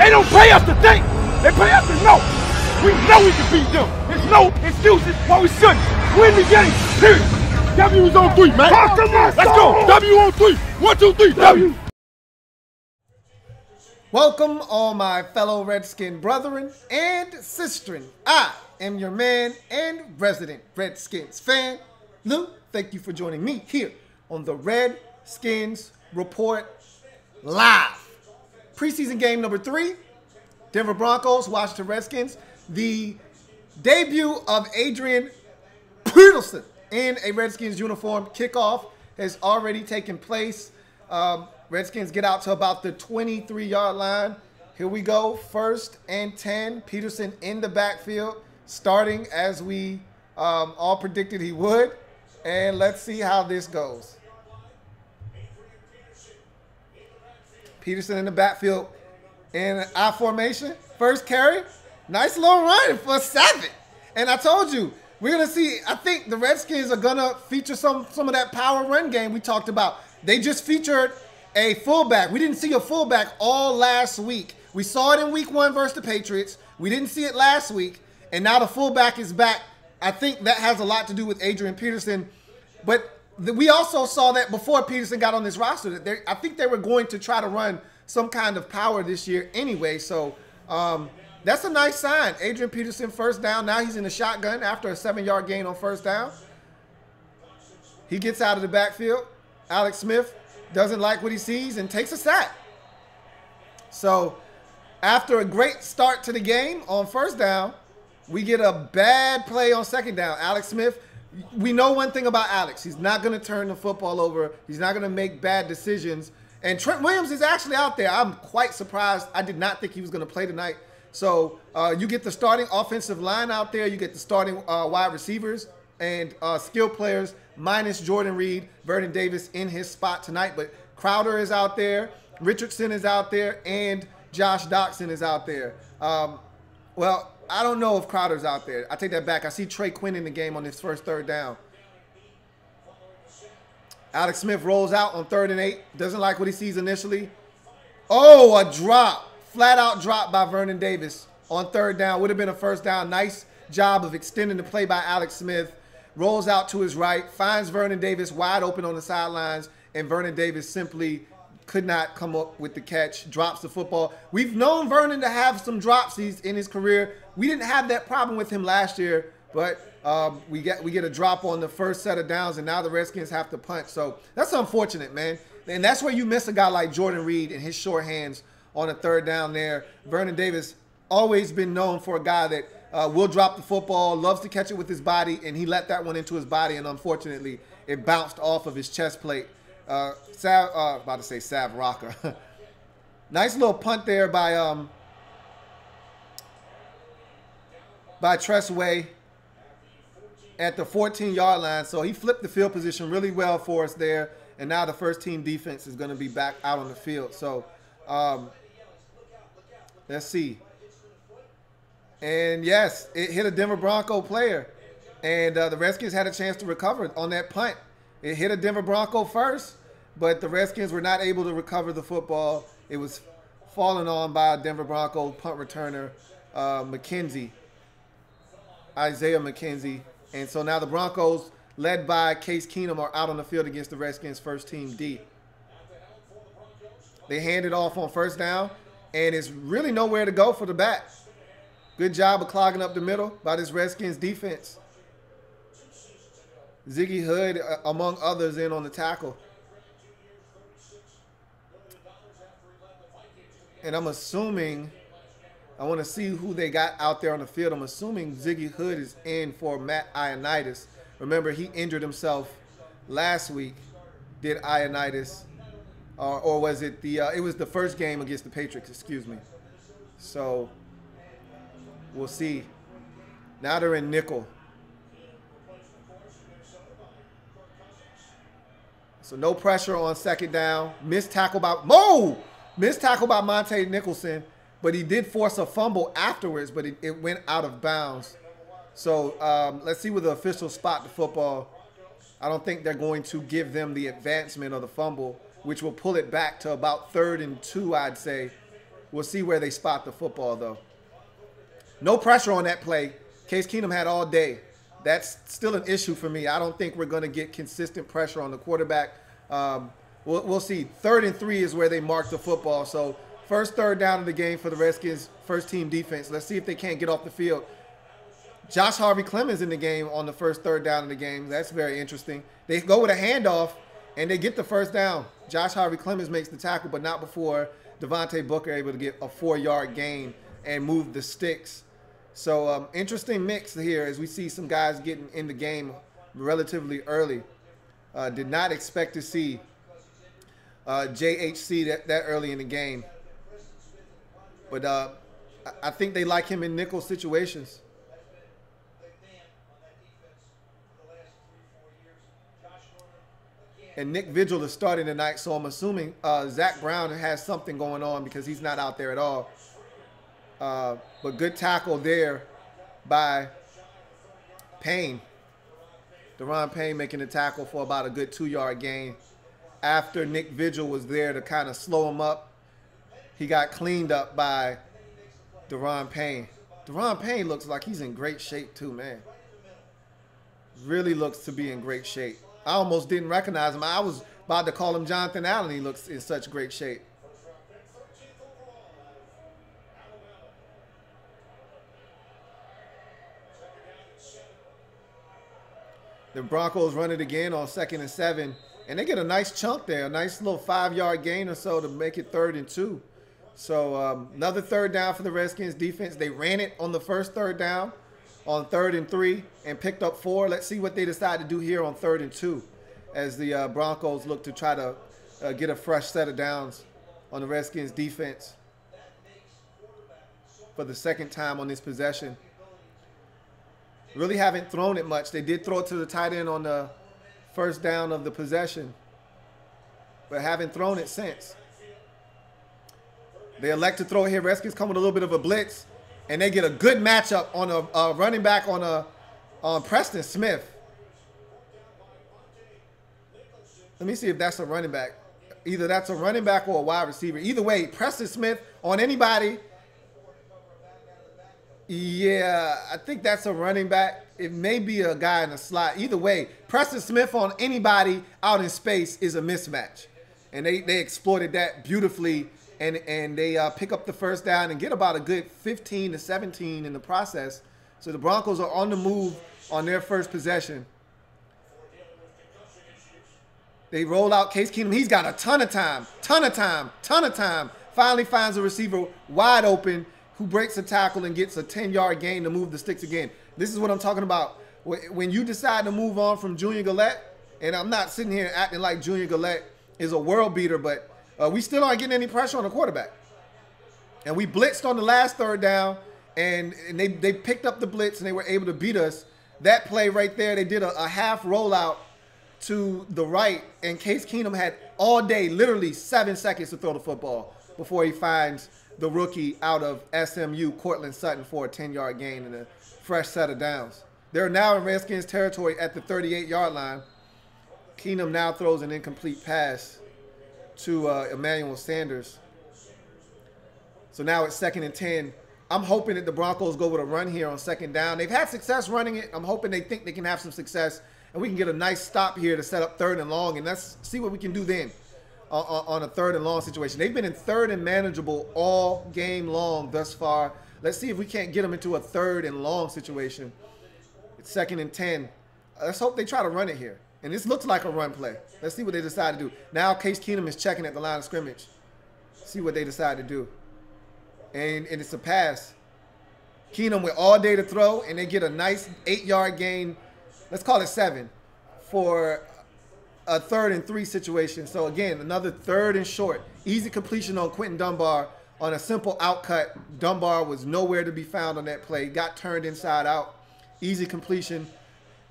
They don't pay us to think. They pay us to know. We know we can beat them. There's no excuses why we shouldn't win the game. Period. W is on 3, man. Let's go. W on 3. 1, 2, 3. W. Welcome, all my fellow Redskin brethren and sistren. I am your man and resident Redskins fan, Lou. Thank you for joining me here on the Redskins Report Live. Preseason game number 3, Denver Broncos, Washington Redskins. The debut of Adrian Peterson in a Redskins uniform. Kickoff has already taken place. Redskins get out to about the 23-yard line. Here we go, 1st and 10. Peterson in the backfield, starting as we all predicted he would. And let's see how this goes. Peterson in the backfield in I formation. First carry, nice little run for 7. And I told you, we're going to see, I think the Redskins are going to feature some of that power run game we talked about. They just featured a fullback. We didn't see a fullback all last week. We saw it in week 1 versus the Patriots. We didn't see it last week. And now the fullback is back. I think that has a lot to do with Adrian Peterson. But we also saw that before Peterson got on this roster. That I think they were going to try to run some kind of power this year anyway. So that's a nice sign. Adrian Peterson, first down. Now he's in the shotgun after a 7-yard gain on first down. He gets out of the backfield. Alex Smith doesn't like what he sees and takes a sack. So after a great start to the game on first down, we get a bad play on second down. Alex Smith, we know one thing about Alex. He's not going to turn the football over. He's not going to make bad decisions. And Trent Williams is actually out there. I'm quite surprised. I did not think he was going to play tonight. So you get the starting offensive line out there. You get the starting wide receivers and skill players minus Jordan Reed, Vernon Davis in his spot tonight. But Crowder is out there, Richardson is out there, and Josh Doctson is out there. Well, I don't know if Crowder's out there. I take that back. I see Trey Quinn in the game on his first 3rd down. Alex Smith rolls out on 3rd and 8. Doesn't like what he sees initially. Oh, a drop. Flat out drop by Vernon Davis on 3rd down. Would have been a first down. Nice job of extending the play by Alex Smith. Rolls out to his right. Finds Vernon Davis wide open on the sidelines. And Vernon Davis simply could not come up with the catch. Drops the football. We've known Vernon to have some dropsies in his career. We didn't have that problem with him last year. But we get a drop on the first set of downs, and now the Redskins have to punt. So that's unfortunate, man. And that's where you miss a guy like Jordan Reed and his short hands on a 3rd down there. Vernon Davis always been known for a guy that will drop the football, loves to catch it with his body, and he let that one into his body, and unfortunately, it bounced off of his chest plate. About to say Sav Rocker. Nice little punt there by Tressway at the 14-yard line. So he flipped the field position really well for us there, and now the first-team defense is going to be back out on the field. So let's see. And yes, it hit a Denver Bronco player. And the Redskins had a chance to recover on that punt. It hit a Denver Bronco first, but the Redskins were not able to recover the football. It was fallen on by a Denver Bronco punt returner, Isaiah McKenzie. And so now the Broncos, led by Case Keenum, are out on the field against the Redskins' first-team D. They hand it off on first down, and it's really nowhere to go for the back. Good job of clogging up the middle by this Redskins defense. Ziggy Hood, among others, in on the tackle. And I'm assuming, I want to see who they got out there on the field. I'm assuming Ziggy Hood is in for Matt Ioannidis. Remember, he injured himself last week. Did Ioannidis, or was it the? It was the first game against the Patriots. Excuse me. So we'll see. Now they're in nickel. So no pressure on second down. Missed tackle by Monte Nicholson, but he did force a fumble afterwards, but it went out of bounds. So let's see where the officials spot the football. I don't think they're going to give them the advancement of the fumble, which will pull it back to about 3rd and 2, I'd say. We'll see where they spot the football, though. No pressure on that play. Case Keenum had all day. That's still an issue for me. I don't think we're going to get consistent pressure on the quarterback. We'll see. 3rd and 3 is where they mark the football. So first third down of the game for the Redskins, first team defense. Let's see if they can't get off the field. Josh Harvey-Clemens in the game on the first third down of the game. That's very interesting. They go with a handoff, and they get the first down. Josh Harvey-Clemens makes the tackle, but not before Devontae Booker able to get a 4-yard gain and move the sticks. So interesting mix here as we see some guys getting in the game relatively early. Did not expect to see JHC that early in the game. But I think they like him in nickel situations. And Nick Vigil is starting tonight, so I'm assuming Zach Brown has something going on because he's not out there at all. But good tackle there by Payne. Deron Payne making the tackle for about a good 2-yard gain. After Nick Vigil was there to kind of slow him up, he got cleaned up by Deron Payne. Deron Payne looks like he's in great shape too, man. Really looks to be in great shape. I almost didn't recognize him. I was about to call him Jonathan Allen. He looks in such great shape. The Broncos run it again on 2nd and 7. And they get a nice chunk there, a nice little 5-yard gain or so to make it 3rd and 2. So another third down for the Redskins defense. They ran it on the first third down on 3rd and 3 and picked up 4. Let's see what they decide to do here on 3rd and 2 as the Broncos look to try to get a fresh set of downs on the Redskins defense for the second time on this possession. Really haven't thrown it much. They did throw it to the tight end on the first down of the possession, but haven't thrown it since. They elect to throw it here. Redskins come with a little bit of a blitz, and they get a good matchup on a running back on Preston Smith. Let me see if that's a running back. Either that's a running back or a wide receiver. Either way, Preston Smith on anybody. Yeah, I think that's a running back. It may be a guy in the slot. Either way, Preston Smith on anybody out in space is a mismatch. And they exploited that beautifully, and they pick up the first down and get about a good 15 to 17 in the process. So the Broncos are on the move on their first possession. They roll out Case Keenum. He's got a ton of time. Finally finds a receiver wide open who breaks a tackle and gets a 10-yard gain to move the sticks again. This is what I'm talking about. When you decide to move on from Junior Gillette, and I'm not sitting here acting like Junior Gillette is a world beater, but we still aren't getting any pressure on the quarterback. And we blitzed on the last third down, and they picked up the blitz, and they were able to beat us. That play right there, they did a half rollout to the right, and Case Keenum had all day, literally 7 seconds to throw the football before he finds the rookie out of SMU, Cortland Sutton, for a 10-yard gain and a fresh set of downs. They're now in Redskins territory at the 38-yard line. Keenum now throws an incomplete pass to Emmanuel Sanders. So now it's 2nd and 10. I'm hoping that the Broncos go with a run here on 2nd down. They've had success running it. I'm hoping they think they can have some success, and we can get a nice stop here to set up 3rd and long, and let's see what we can do then on a 3rd and long situation. They've been in 3rd and manageable all game long thus far. Let's see if we can't get them into a 3rd and long situation. It's 2nd and 10. Let's hope they try to run it here. And this looks like a run play. Let's see what they decide to do. Now Case Keenum is checking at the line of scrimmage. See what they decide to do. And it's a pass. Keenum with all day to throw, and they get a nice 8-yard gain. Let's call it 7 for a 3rd and 3 situation. So again, another 3rd and short. Easy completion on Quentin Dunbar on a simple outcut. Dunbar was nowhere to be found on that play. Got turned inside out. Easy completion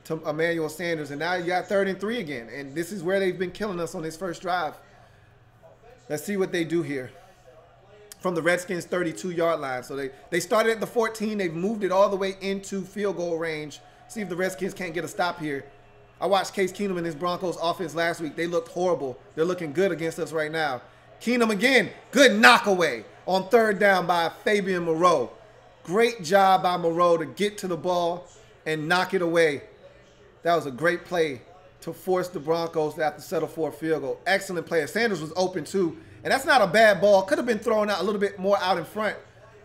to Emmanuel Sanders. And now you got 3rd and 3 again. And this is where they've been killing us on this first drive. Let's see what they do here from the Redskins 32-yard line. So they started at the 14. They've moved it all the way into field goal range. See if the Redskins can't get a stop here. I watched Case Keenum and his Broncos offense last week. They looked horrible. They're looking good against us right now. Keenum again. Good knockaway on third down by Fabian Moreau. Great job by Moreau to get to the ball and knock it away. That was a great play to force the Broncos to have to settle for a field goal. Excellent play. Sanders was open too. And that's not a bad ball. Could have been thrown out a little bit more out in front.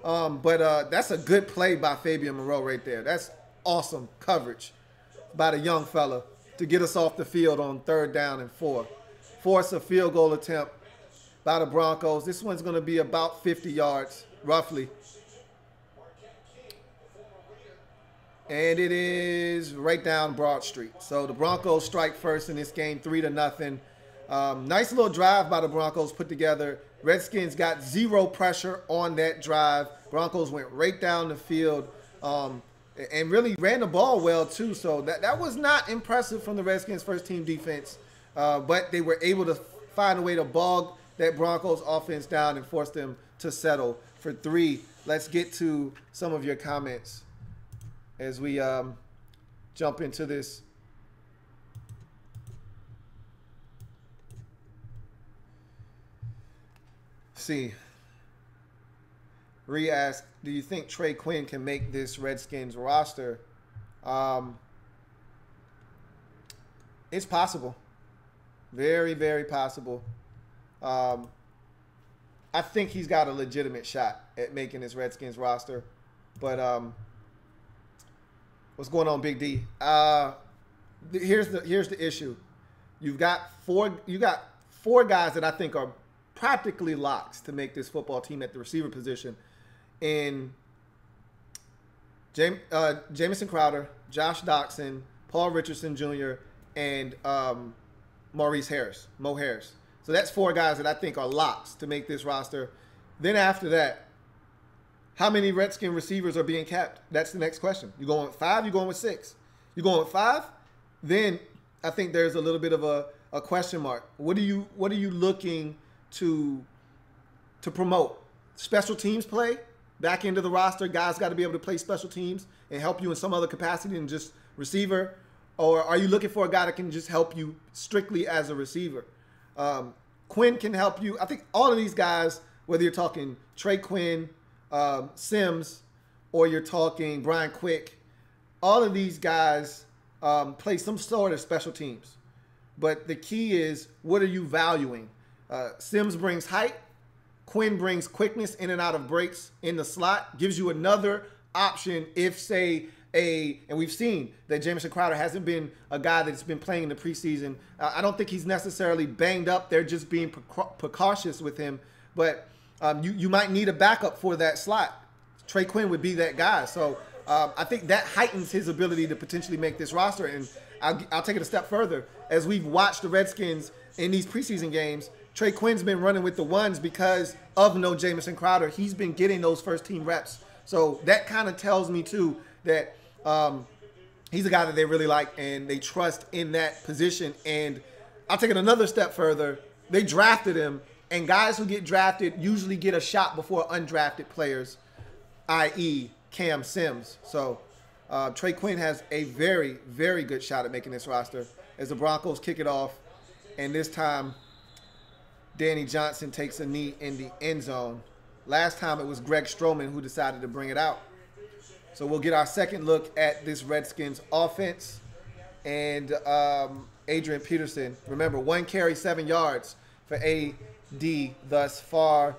But that's a good play by Fabian Moreau right there. That's awesome coverage by the young fella to get us off the field on third down and 4. Force a field goal attempt by the Broncos. This one's going to be about 50 yards, roughly. And it is right down Broad Street. So the Broncos strike first in this game, 3-0. Nice little drive by the Broncos put together. Redskins got 0 pressure on that drive. Broncos went right down the field and really ran the ball well too. So that was not impressive from the Redskins first team defense. But they were able to find a way to bog that Broncos offense down and force them to settle for 3. Let's get to some of your comments as we jump into this. See, Ree asked, do you think Trey Quinn can make this Redskins roster? It's possible. Very, very possible. I think he's got a legitimate shot at making this Redskins roster. But what's going on, Big D? Here's the issue. You got four guys that I think are practically locks to make this football team at the receiver position in Jamison Crowder, Josh Doxson, Paul Richardson Jr., and Maurice Harris, Mo Harris. So that's 4 guys that I think are locks to make this roster. Then after that, how many Redskin receivers are being capped? That's the next question. You going with 5? You going with 6? You going with 5? Then I think there's a little bit of a question mark. What are you looking to promote? Special teams play back into the roster. Guys got to be able to play special teams and help you in some other capacity than just receiver. Or are you looking for a guy that can just help you strictly as a receiver? Quinn can help you. I think all of these guys, whether you're talking Trey Quinn, Sims, or you're talking Brian Quick, all of these guys play some sort of special teams. But the key is, what are you valuing? Sims brings height. Quinn brings quickness in and out of breaks in the slot. Gives you another option if, say, and we've seen that Jamison Crowder hasn't been a guy that's been playing in the preseason. I don't think he's necessarily banged up. They're just being precautious with him. But you might need a backup for that slot. Trey Quinn would be that guy. So I think that heightens his ability to potentially make this roster. And I'll take it a step further. As we've watched the Redskins in these preseason games, Trey Quinn's been running with the ones because of no Jamison Crowder. He's been getting those first team reps. So that kind of tells me too that he's a guy that they really like and they trust in that position. And I'll take it another step further. They drafted him, and guys who get drafted usually get a shot before undrafted players, i.e. Cam Sims. So Trey Quinn has a very, very good shot at making this roster as the Broncos kick it off. And this time, Danny Johnson takes a knee in the end zone. Last time it was Greg Stroman who decided to bring it out. So we'll get our second look at this Redskins offense. And Adrian Peterson, remember, 1 carry, 7 yards for AD thus far.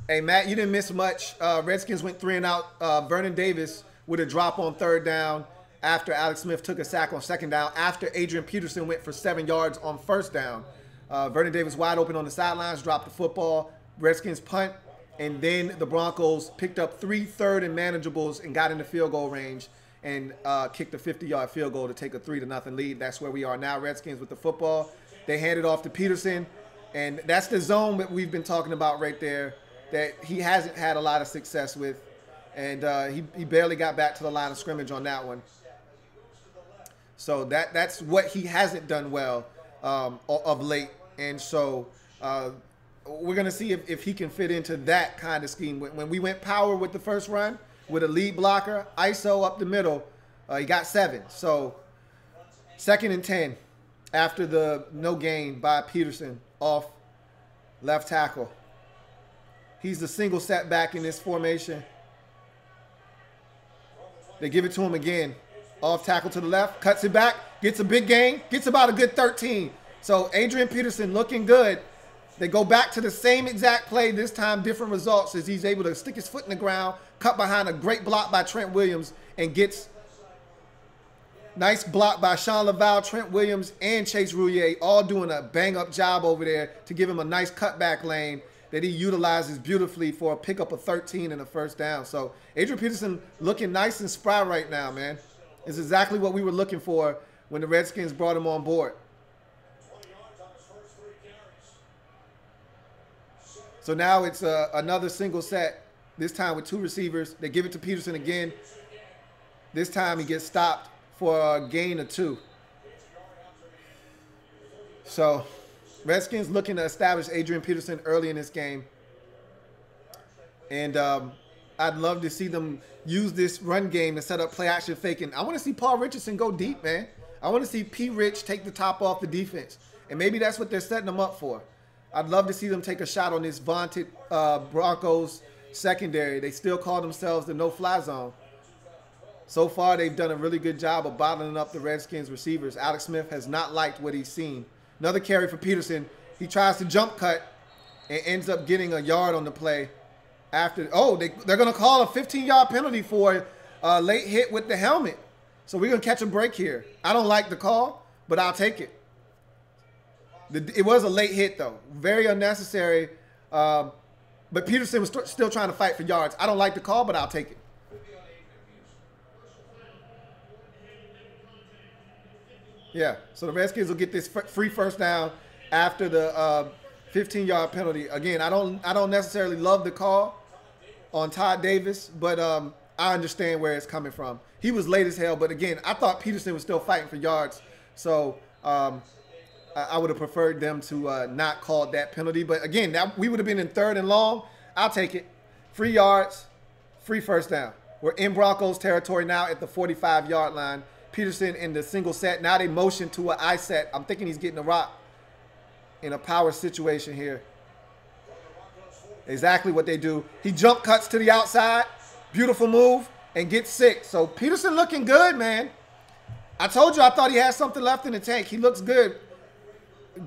Hey, Matt, you didn't miss much. Redskins went 3 and out. Vernon Davis with a drop on third down after Alex Smith took a sack on second down, after Adrian Peterson went for 7 yards on first down. Vernon Davis wide open on the sidelines, dropped the football. Redskins punt, and then the Broncos picked up 3 third and manageables and got into field goal range and kicked a 50-yard field goal to take a 3-0 lead. That's where we are now, Redskins with the football. They hand it off to Peterson, and that's the zone that we've been talking about right there that he hasn't had a lot of success with, and he barely got back to the line of scrimmage on that one. So that's what he hasn't done well of late. And so we're going to see if he can fit into that kind of scheme. When we went power with the first run, with a lead blocker, ISO up the middle, he got 7. So 2nd and 10. after the no gain by Peterson off left tackle. He's the single setback in this formation. They give it to him again. Off tackle to the left, cuts it back, gets a big gain, gets about a good 13. So Adrian Peterson looking good. They go back to the same exact play, this time different results, as he's able to stick his foot in the ground, cut behind a great block by Trent Williams, and gets nice block by Sean Laval, Trent Williams, and Chase Rouillet, all doing a bang-up job over there to give him a nice cutback lane that he utilizes beautifully for a pickup of 13 and a first down. So Adrian Peterson looking nice and spry right now, man. It's exactly what we were looking for when the Redskins brought him on board. So now it's another single set, this time with two receivers. They give it to Peterson again. This time he gets stopped for a gain of 2. So Redskins looking to establish Adrian Peterson early in this game. And I'd love to see them use this run game to set up play action faking. I want to see Paul Richardson go deep, man. I want to see P. Rich take the top off the defense. And maybe that's what they're setting them up for. I'd love to see them take a shot on this vaunted Broncos secondary. They still call themselves the no-fly zone. So far, they've done a really good job of bottling up the Redskins receivers. Alex Smith has not liked what he's seen. Another carry for Peterson. He tries to jump cut and ends up getting a yard on the play. After, they're going to call a 15-yard penalty for a late hit with the helmet. So we're going to catch a break here. I don't like the call, but I'll take it. It was a late hit, though. Very unnecessary. But Peterson was still trying to fight for yards. I don't like the call, but I'll take it. Yeah, so the Redskins will get this free first down after the 15-yard penalty. Again, I don't necessarily love the call on Todd Davis, but I understand where it's coming from. He was late as hell, but again, I thought Peterson was still fighting for yards. So I would have preferred them to not call that penalty. But again, we would have been in 3rd and long. I'll take it. Free yards, free first down. We're in Broncos territory now at the 45-yard line. Peterson in the single set. Now they motion to an I set. I'm thinking he's getting a rock in a power situation here. Exactly what they do. He jump cuts to the outside. Beautiful move and gets 6. So Peterson looking good, man. I told you I thought he had something left in the tank. He looks good.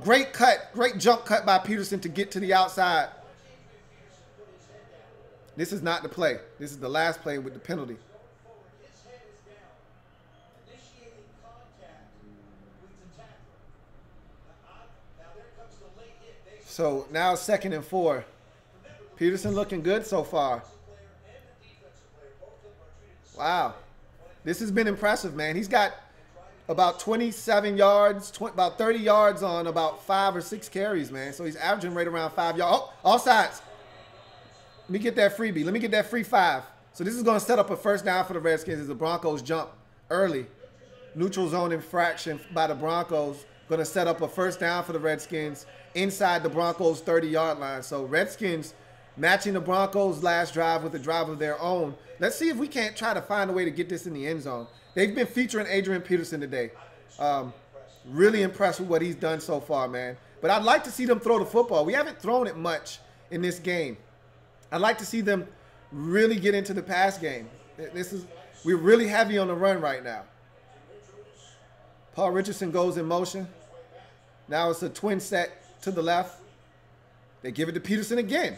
Great cut. Great jump cut by Peterson to get to the outside. This is not the play. This is the last play with the penalty. So now 2nd and 4. Peterson looking good so far. Wow. This has been impressive, man. He's got about 27 yards, about 30 yards on about 5 or 6 carries, man. So he's averaging right around 5 yards. Oh, offsides. Let me get that freebie. Let me get that free 5. So this is going to set up a first down for the Redskins as the Broncos jump early. Neutral zone infraction by the Broncos. Going to set up a first down for the Redskins inside the Broncos' 30-yard line. So Redskins matching the Broncos' last drive with a drive of their own. Let's see if we can't try to find a way to get this in the end zone. They've been featuring Adrian Peterson today. Really impressed with what he's done so far, man. But I'd like to see them throw the football. We haven't thrown it much in this game. I'd like to see them really get into the pass game. We're really heavy on the run right now. Paul Richardson goes in motion. Now it's a twin set to the left. They give it to Peterson again.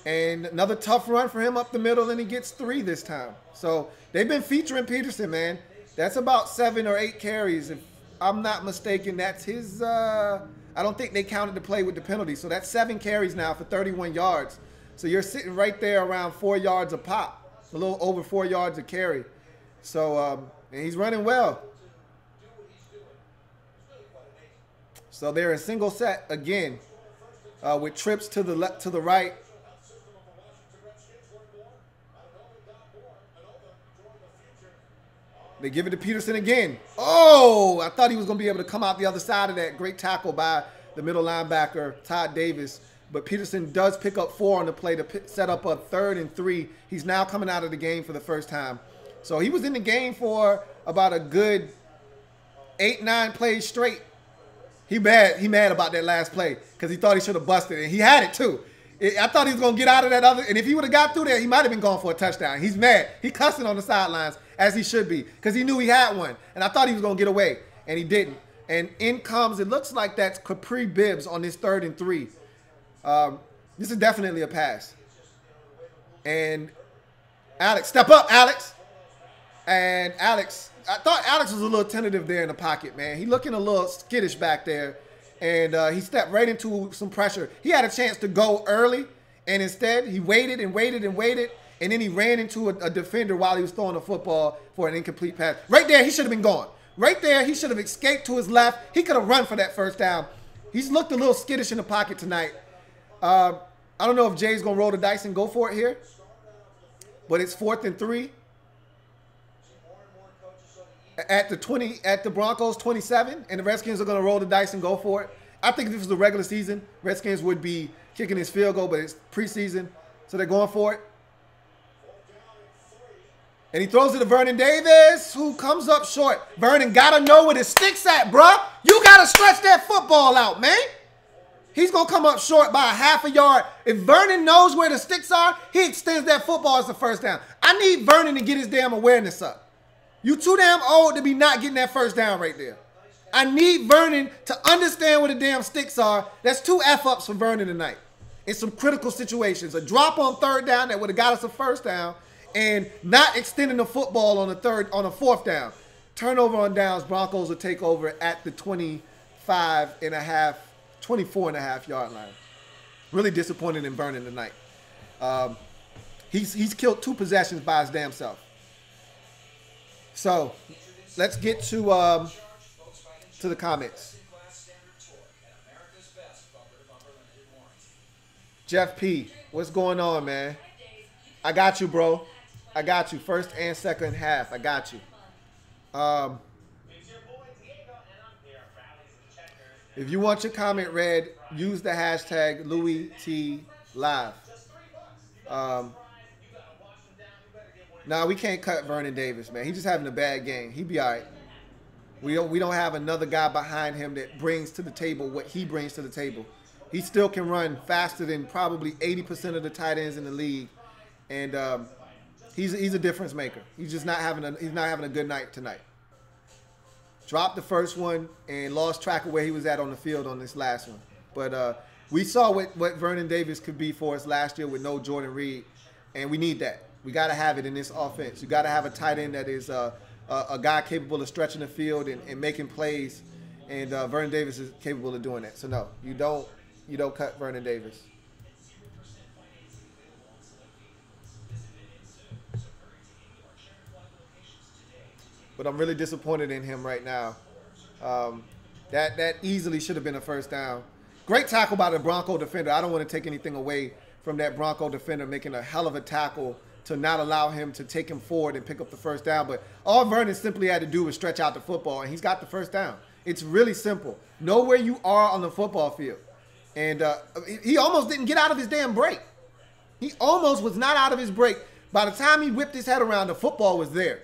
And another tough run for him up the middle, and he gets 3 this time. So they've been featuring Peterson, man. That's about 7 or 8 carries. If I'm not mistaken, that's his I don't think they counted the play with the penalty. So that's 7 carries now for 31 yards. So you're sitting right there around 4 yards a pop. A little over 4 yards a carry. So and he's running well. So they're in single set again with trips to the left, to the right. They give it to Peterson again. Oh, I thought he was going to be able to come out the other side of that. Great tackle by the middle linebacker, Todd Davis. But Peterson does pick up 4 on the play to set up a 3rd and 3. He's now coming out of the game for the first time. So he was in the game for about a good 8-9 plays straight He mad about that last play because he thought he should have busted it. And he had it too. I thought he was going to get out of that other. And if he would have got through there, he might have been going for a touchdown. He's mad. He cussing on the sidelines as he should be because he knew he had one. And I thought he was going to get away. And he didn't. And in comes, it looks like that's Capri Bibbs on this 3rd and 3. This is definitely a pass. And Alex, step up, Alex. And Alex, I thought Alex was a little tentative there in the pocket, man. He looking a little skittish back there. And he stepped right into some pressure. He had a chance to go early. And instead, he waited and waited and waited. And then he ran into a defender while he was throwing the football for an incomplete pass. Right there, he should have been gone. Right there, he should have escaped to his left. He could have run for that first down. He's looked a little skittish in the pocket tonight. I don't know if Jay's going to roll the dice and go for it here. But it's 4th and 3. At the Broncos 27, and the Redskins are going to roll the dice and go for it. I think if this was the regular season, Redskins would be kicking his field goal, but it's preseason, so they're going for it. And he throws it to Vernon Davis, who comes up short. Vernon got to know where the stick's at, bruh. You got to stretch that football out, man. He's going to come up short by a half a yard. If Vernon knows where the sticks are, he extends that football as the first down. I need Vernon to get his damn awareness up. You too damn old to be not getting that first down right there. I need Vernon to understand where the damn sticks are. That's 2 F-ups for Vernon tonight in some critical situations. A drop on 3rd down that would have got us a first down and not extending the football on a 4th down. Turnover on downs, Broncos will take over at the 24.5 yard line. Really disappointed in Vernon tonight. He's killed 2 possessions by his damn self. So, let's get to the comments. Jeff P, what's going on, man? I got you, bro. I got you. First and second half. I got you. If you want your comment read, use the hashtag LouieTLive. Nah, we can't cut Vernon Davis, man. He's just having a bad game. He'll be all right. We don't have another guy behind him that brings to the table what he brings to the table. He still can run faster than probably 80% of the tight ends in the league, and he's a difference maker. He's just not having a good night tonight. Dropped the first one and lost track of where he was at on the field on this last one. But we saw what Vernon Davis could be for us last year with no Jordan Reed, and we need that. We got to have it in this offense. You got to have a tight end that is a guy capable of stretching the field and making plays, and Vernon Davis is capable of doing that. So no, you don't cut Vernon Davis. But I'm really disappointed in him right now. That easily should have been a first down. Great tackle by the Bronco defender. I don't want to take anything away from that Bronco defender making a hell of a tackle to not allow him to take him forward and pick up the first down. But all Vernon simply had to do was stretch out the football, and he's got the first down. It's really simple. Know where you are on the football field. And he almost didn't get out of his damn break. He almost was not out of his break. By the time he whipped his head around, the football was there.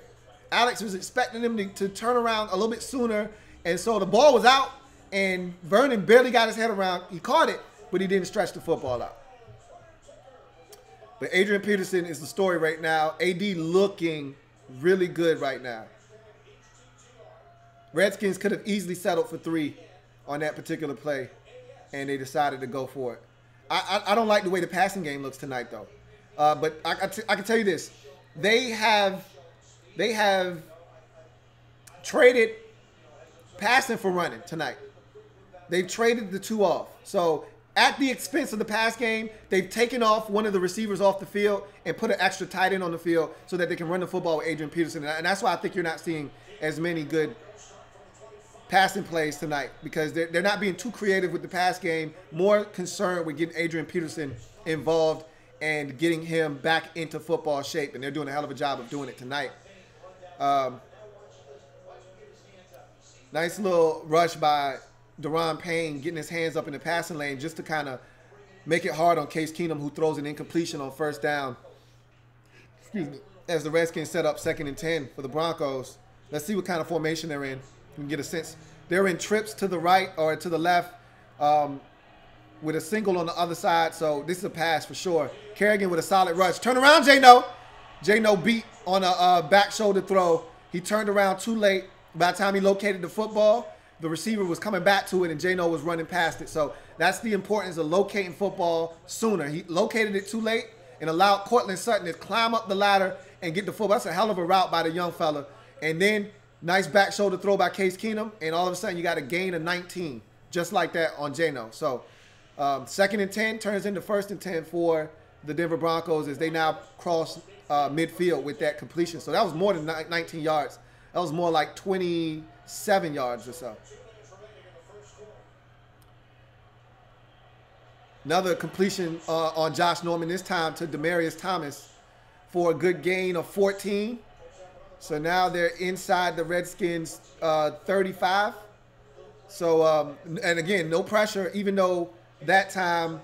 Alex was expecting him to turn around a little bit sooner, and so the ball was out, and Vernon barely got his head around. He caught it, but he didn't stretch the football out. But Adrian Peterson is the story right now. AD looking really good right now. Redskins could have easily settled for 3 on that particular play, and they decided to go for it. I don't like the way the passing game looks tonight, though. But I can tell you this. They have traded passing for running tonight. They've traded the 2 off. So at the expense of the pass game, they've taken off one of the receivers off the field and put an extra tight end on the field so that they can run the football with Adrian Peterson. And that's why I think you're not seeing as many good passing plays tonight, because they're not being too creative with the pass game, more concerned with getting Adrian Peterson involved and getting him back into football shape. And they're doing a hell of a job of doing it tonight. Nice little rush by Daron Payne, getting his hands up in the passing lane just to kind of make it hard on Case Keenum, who throws an incompletion on first down. Excuse me. As the Redskins set up 2nd and 10 for the Broncos. Let's see what kind of formation they're in. You can get a sense. They're in trips to the right or to the left with a single on the other side. So this is a pass for sure. Kerrigan with a solid rush. Turn around, J-No. J-No beat on a back shoulder throw. He turned around too late. By the time he located the football, the receiver was coming back to it, and J-No was running past it. So that's the importance of locating football sooner. He located it too late and allowed Cortland Sutton to climb up the ladder and get the football. That's a hell of a route by the young fella. And then nice back shoulder throw by Case Keenum, and all of a sudden you got a gain of 19, just like that on J-No. So 2nd and 10 turns into 1st and 10 for the Denver Broncos as they now cross midfield with that completion. So that was more than 19 yards. That was more like 27 yards or so. Another completion on Josh Norman, this time to Demaryius Thomas for a good gain of 14. So now they're inside the Redskins 35. So, and again, no pressure, even though that time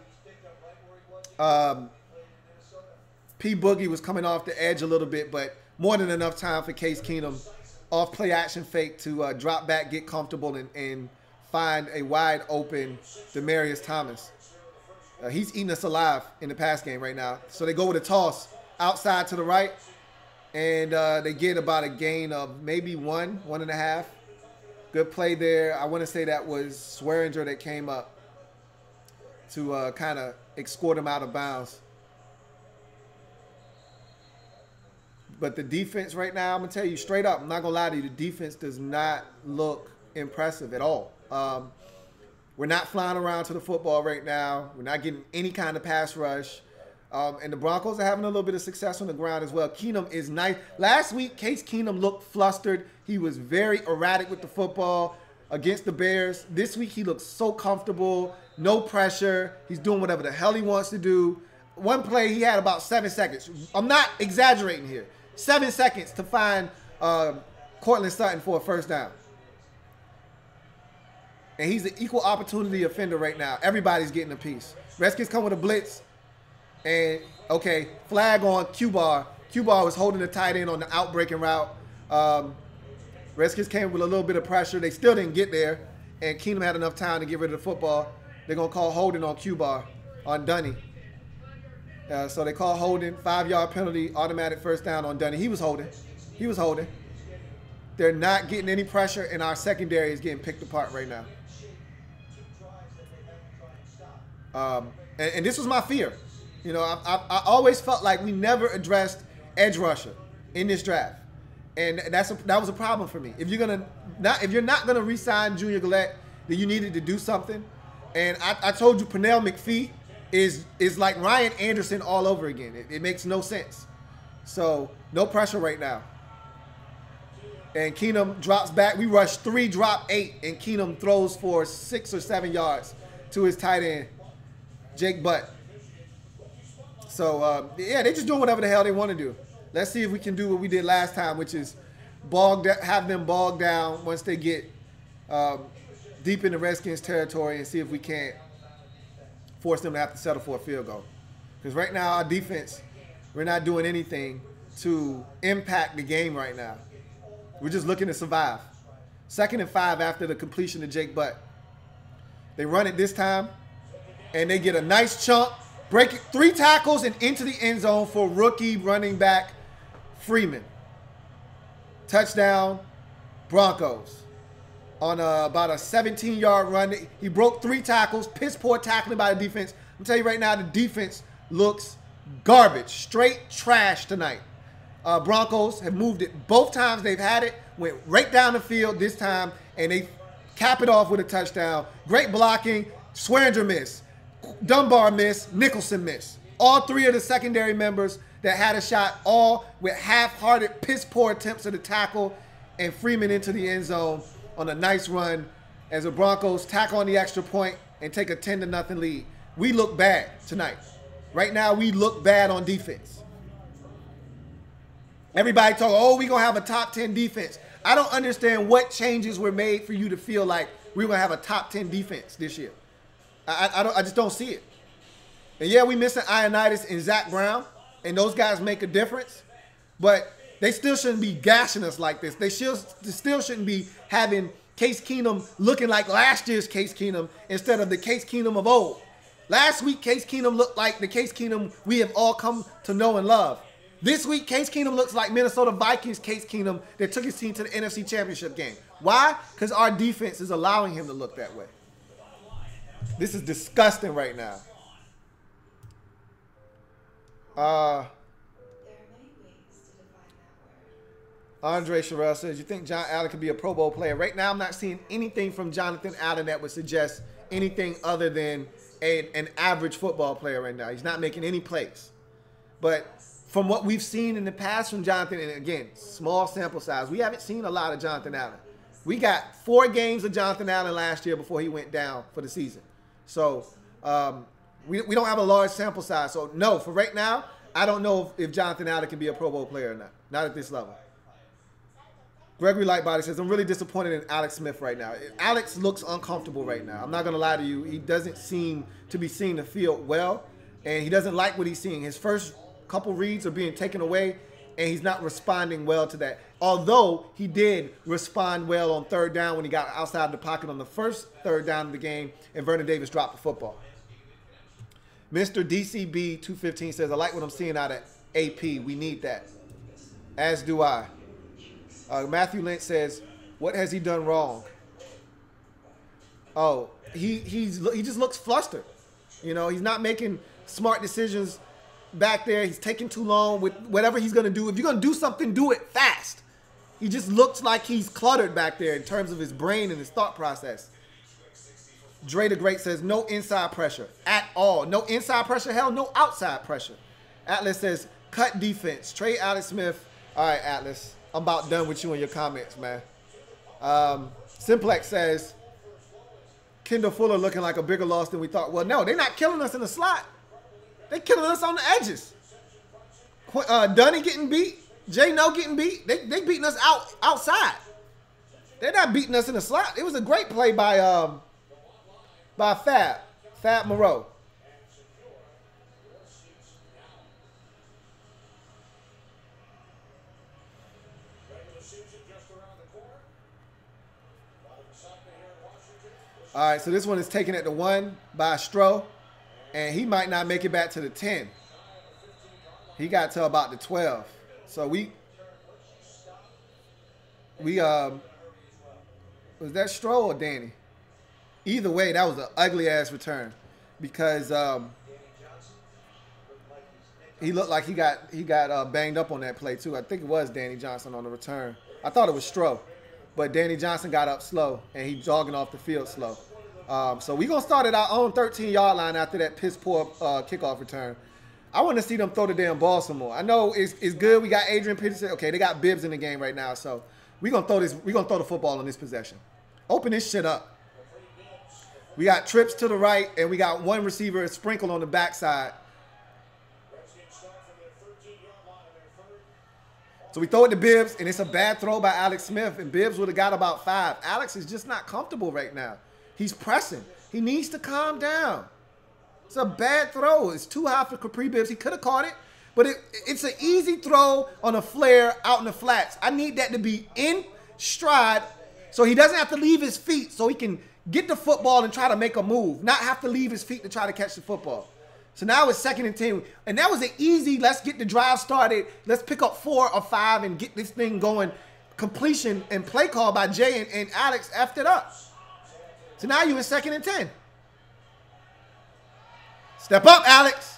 P. Boogie was coming off the edge a little bit, but more than enough time for Case Keenum off play action fake to drop back, get comfortable, and find a wide open Demaryius Thomas. He's eating us alive in the pass game right now. So they go with a toss outside to the right, and they get about a gain of maybe 1.5. Good play there. I want to say that was Swearinger that came up to kind of escort him out of bounds. But the defense right now, I'm going to tell you straight up, I'm not going to lie to you, the defense does not look impressive at all. We're not flying around to the football right now. We're not getting any kind of pass rush. And the Broncos are having a little bit of success on the ground as well. Keenum is nice. Last week, Case Keenum looked flustered. He was very erratic with the football against the Bears. This week, he looks so comfortable, no pressure. He's doing whatever the hell he wants to do. One play, he had about 7 seconds. I'm not exaggerating here. 7 seconds to find Cortland Sutton for a first down. And he's an equal opportunity offender right now. Everybody's getting a piece. Redskins come with a blitz. And, okay, flag on Q-Bar. Q-Bar was holding the tight end on the out-breaking route. Redskins came with a little bit of pressure. They still didn't get there. And Keenum had enough time to get rid of the football. They're going to call holding on Q-Bar, on Dunny. So they call holding, 5-yard penalty, automatic first down on Dunny. He was holding. He was holding. They're not getting any pressure, and our secondary is getting picked apart right now. And this was my fear. You know, I always felt like we never addressed edge rusher in this draft, and that was a problem for me. If you're not gonna re-sign Junior Gillette, then you needed to do something. And I told you, Pernell McPhee is like Ryan Anderson all over again. It makes no sense. So no pressure right now. And Keenum drops back. We rush 3, drop 8, and Keenum throws for 6 or 7 yards to his tight end, Jake Butt. So, yeah, they're just doing whatever the hell they want to do. Let's see if we can do what we did last time, which is have them bogged down once they get deep in the Redskins territory, and see if we can't force them to have to settle for a field goal. Because right now, our defense, we're not doing anything to impact the game right now. We're just looking to survive. 2nd and 5 after the completion of Jake Butt. They run it this time, and they get a nice chunk, break it 3 tackles and into the end zone for rookie running back Freeman. Touchdown, Broncos. On about a 17-yard run. He broke 3 tackles, piss poor tackling by the defense. I'm telling you right now, the defense looks garbage, straight trash tonight. Broncos have moved it both times they've had it, went right down the field this time, and they cap it off with a touchdown. Great blocking, Swearinger miss, Dunbar miss, Nicholson miss. All 3 of the secondary members that had a shot, all with half-hearted, piss-poor attempts at the tackle, and Freeman into the end zone on a nice run as the Broncos tack on the extra point and take a 10-0 lead. We look bad tonight. Right now, we look bad on defense. Everybody talk, oh, we're going to have a top 10 defense. I don't understand what changes were made for you to feel like we're going to have a top 10 defense this year. I just don't see it. And yeah, we missing Ioannidis and Zach Brown, and those guys make a difference. But They still shouldn't be gashing us like this. They still shouldn't be having Case Keenum looking like last year's Case Keenum instead of the Case Keenum of old. Last week, Case Keenum looked like the Case Keenum we have all come to know and love. This week, Case Keenum looks like Minnesota Vikings Case Keenum that took his team to the NFC Championship game. Why? Because our defense is allowing him to look that way. This is disgusting right now. Andre Sherrill says, you think John Allen could be a Pro Bowl player? Right now, I'm not seeing anything from Jonathan Allen that would suggest anything other than an average football player right now. He's not making any plays. But from what we've seen in the past from Jonathan, and again, small sample size, we haven't seen a lot of Jonathan Allen. We got 4 games of Jonathan Allen last year before he went down for the season. So we don't have a large sample size. So, no, for right now, I don't know if Jonathan Allen can be a Pro Bowl player or not. Not at this level. Gregory Lightbody says, I'm really disappointed in Alex Smith right now. Alex looks uncomfortable right now. I'm not going to lie to you. He doesn't seem to be seeing the field well, and he doesn't like what he's seeing. His first couple reads are being taken away, and he's not responding well to that. Although he did respond well on 3rd down when he got outside the pocket on the first 3rd down of the game, and Vernon Davis dropped the football. Mr. DCB 215 says, I like what I'm seeing out of AP. We need that. As do I. Matthew Lynch says, what has he done wrong? Oh, he just looks flustered. You know, he's not making smart decisions back there. He's taking too long with whatever he's going to do. If you're going to do something, do it fast. He just looks like he's cluttered back there in terms of his brain and his thought process. Dre the Great says, no inside pressure at all. No inside pressure, hell, no outside pressure. Atlas says, cut defense. Trade Alex Smith. All right, Atlas. I'm about done with you and your comments, man. Simplex says, Kendall Fuller looking like a bigger loss than we thought. Well, no, they're not killing us in the slot. They're killing us on the edges. Dunny getting beat. Jay No getting beat. They beating us outside. They're not beating us in the slot. It was a great play by Fab Moreau. All right, so this one is taken at the 1 by Stroh, and he might not make it back to the 10. He got to about the 12. So was that Stroh or Danny? Either way, that was an ugly-ass return because he looked like he got banged up on that play, too. I think it was Danny Johnson on the return. I thought it was Stroh. But Danny Johnson got up slow, and he's jogging off the field slow. So we're going to start at our own 13-yard line after that piss-poor kickoff return. I want to see them throw the damn ball some more. I know it's good. We got Adrian Peterson. Okay, they got Bibbs in the game right now, so we're going to throw this. We're going to throw the football on this possession. Open this shit up. We got trips to the right, and we got one receiver sprinkled on the backside. So we throw it to Bibbs, and it's a bad throw by Alex Smith, and Bibbs would have got about 5. Alex is just not comfortable right now. He's pressing. He needs to calm down. It's a bad throw. It's too high for Capri Bibbs. He could have caught it, but it's an easy throw on a flare out in the flats. I need that to be in stride so he doesn't have to leave his feet so he can get the football and try to make a move, not have to leave his feet to try to catch the football. So now it's 2nd and 10. And that was an easy, let's get the drive started. Let's pick up 4 or 5 and get this thing going. Completion and play call by Jay and Alex effed it up. So now you're in 2nd and 10. Step up, Alex.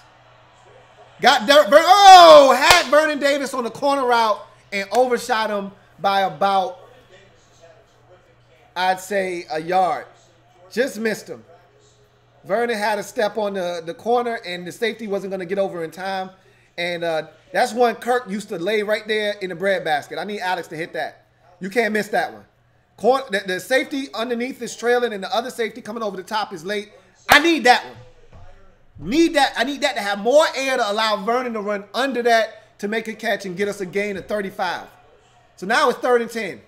Got had Vernon Davis on the corner route and overshot him by about, I'd say, a yard. Just missed him. Vernon had a step on the corner, and the safety wasn't going to get over in time. And that's one Kirk used to lay right there in the breadbasket. I need Alex to hit that. You can't miss that one. The safety underneath is trailing, and the other safety coming over the top is late. I need that one. I need that to have more air to allow Vernon to run under that to make a catch and get us a gain of 35. So now it's 3rd and 10.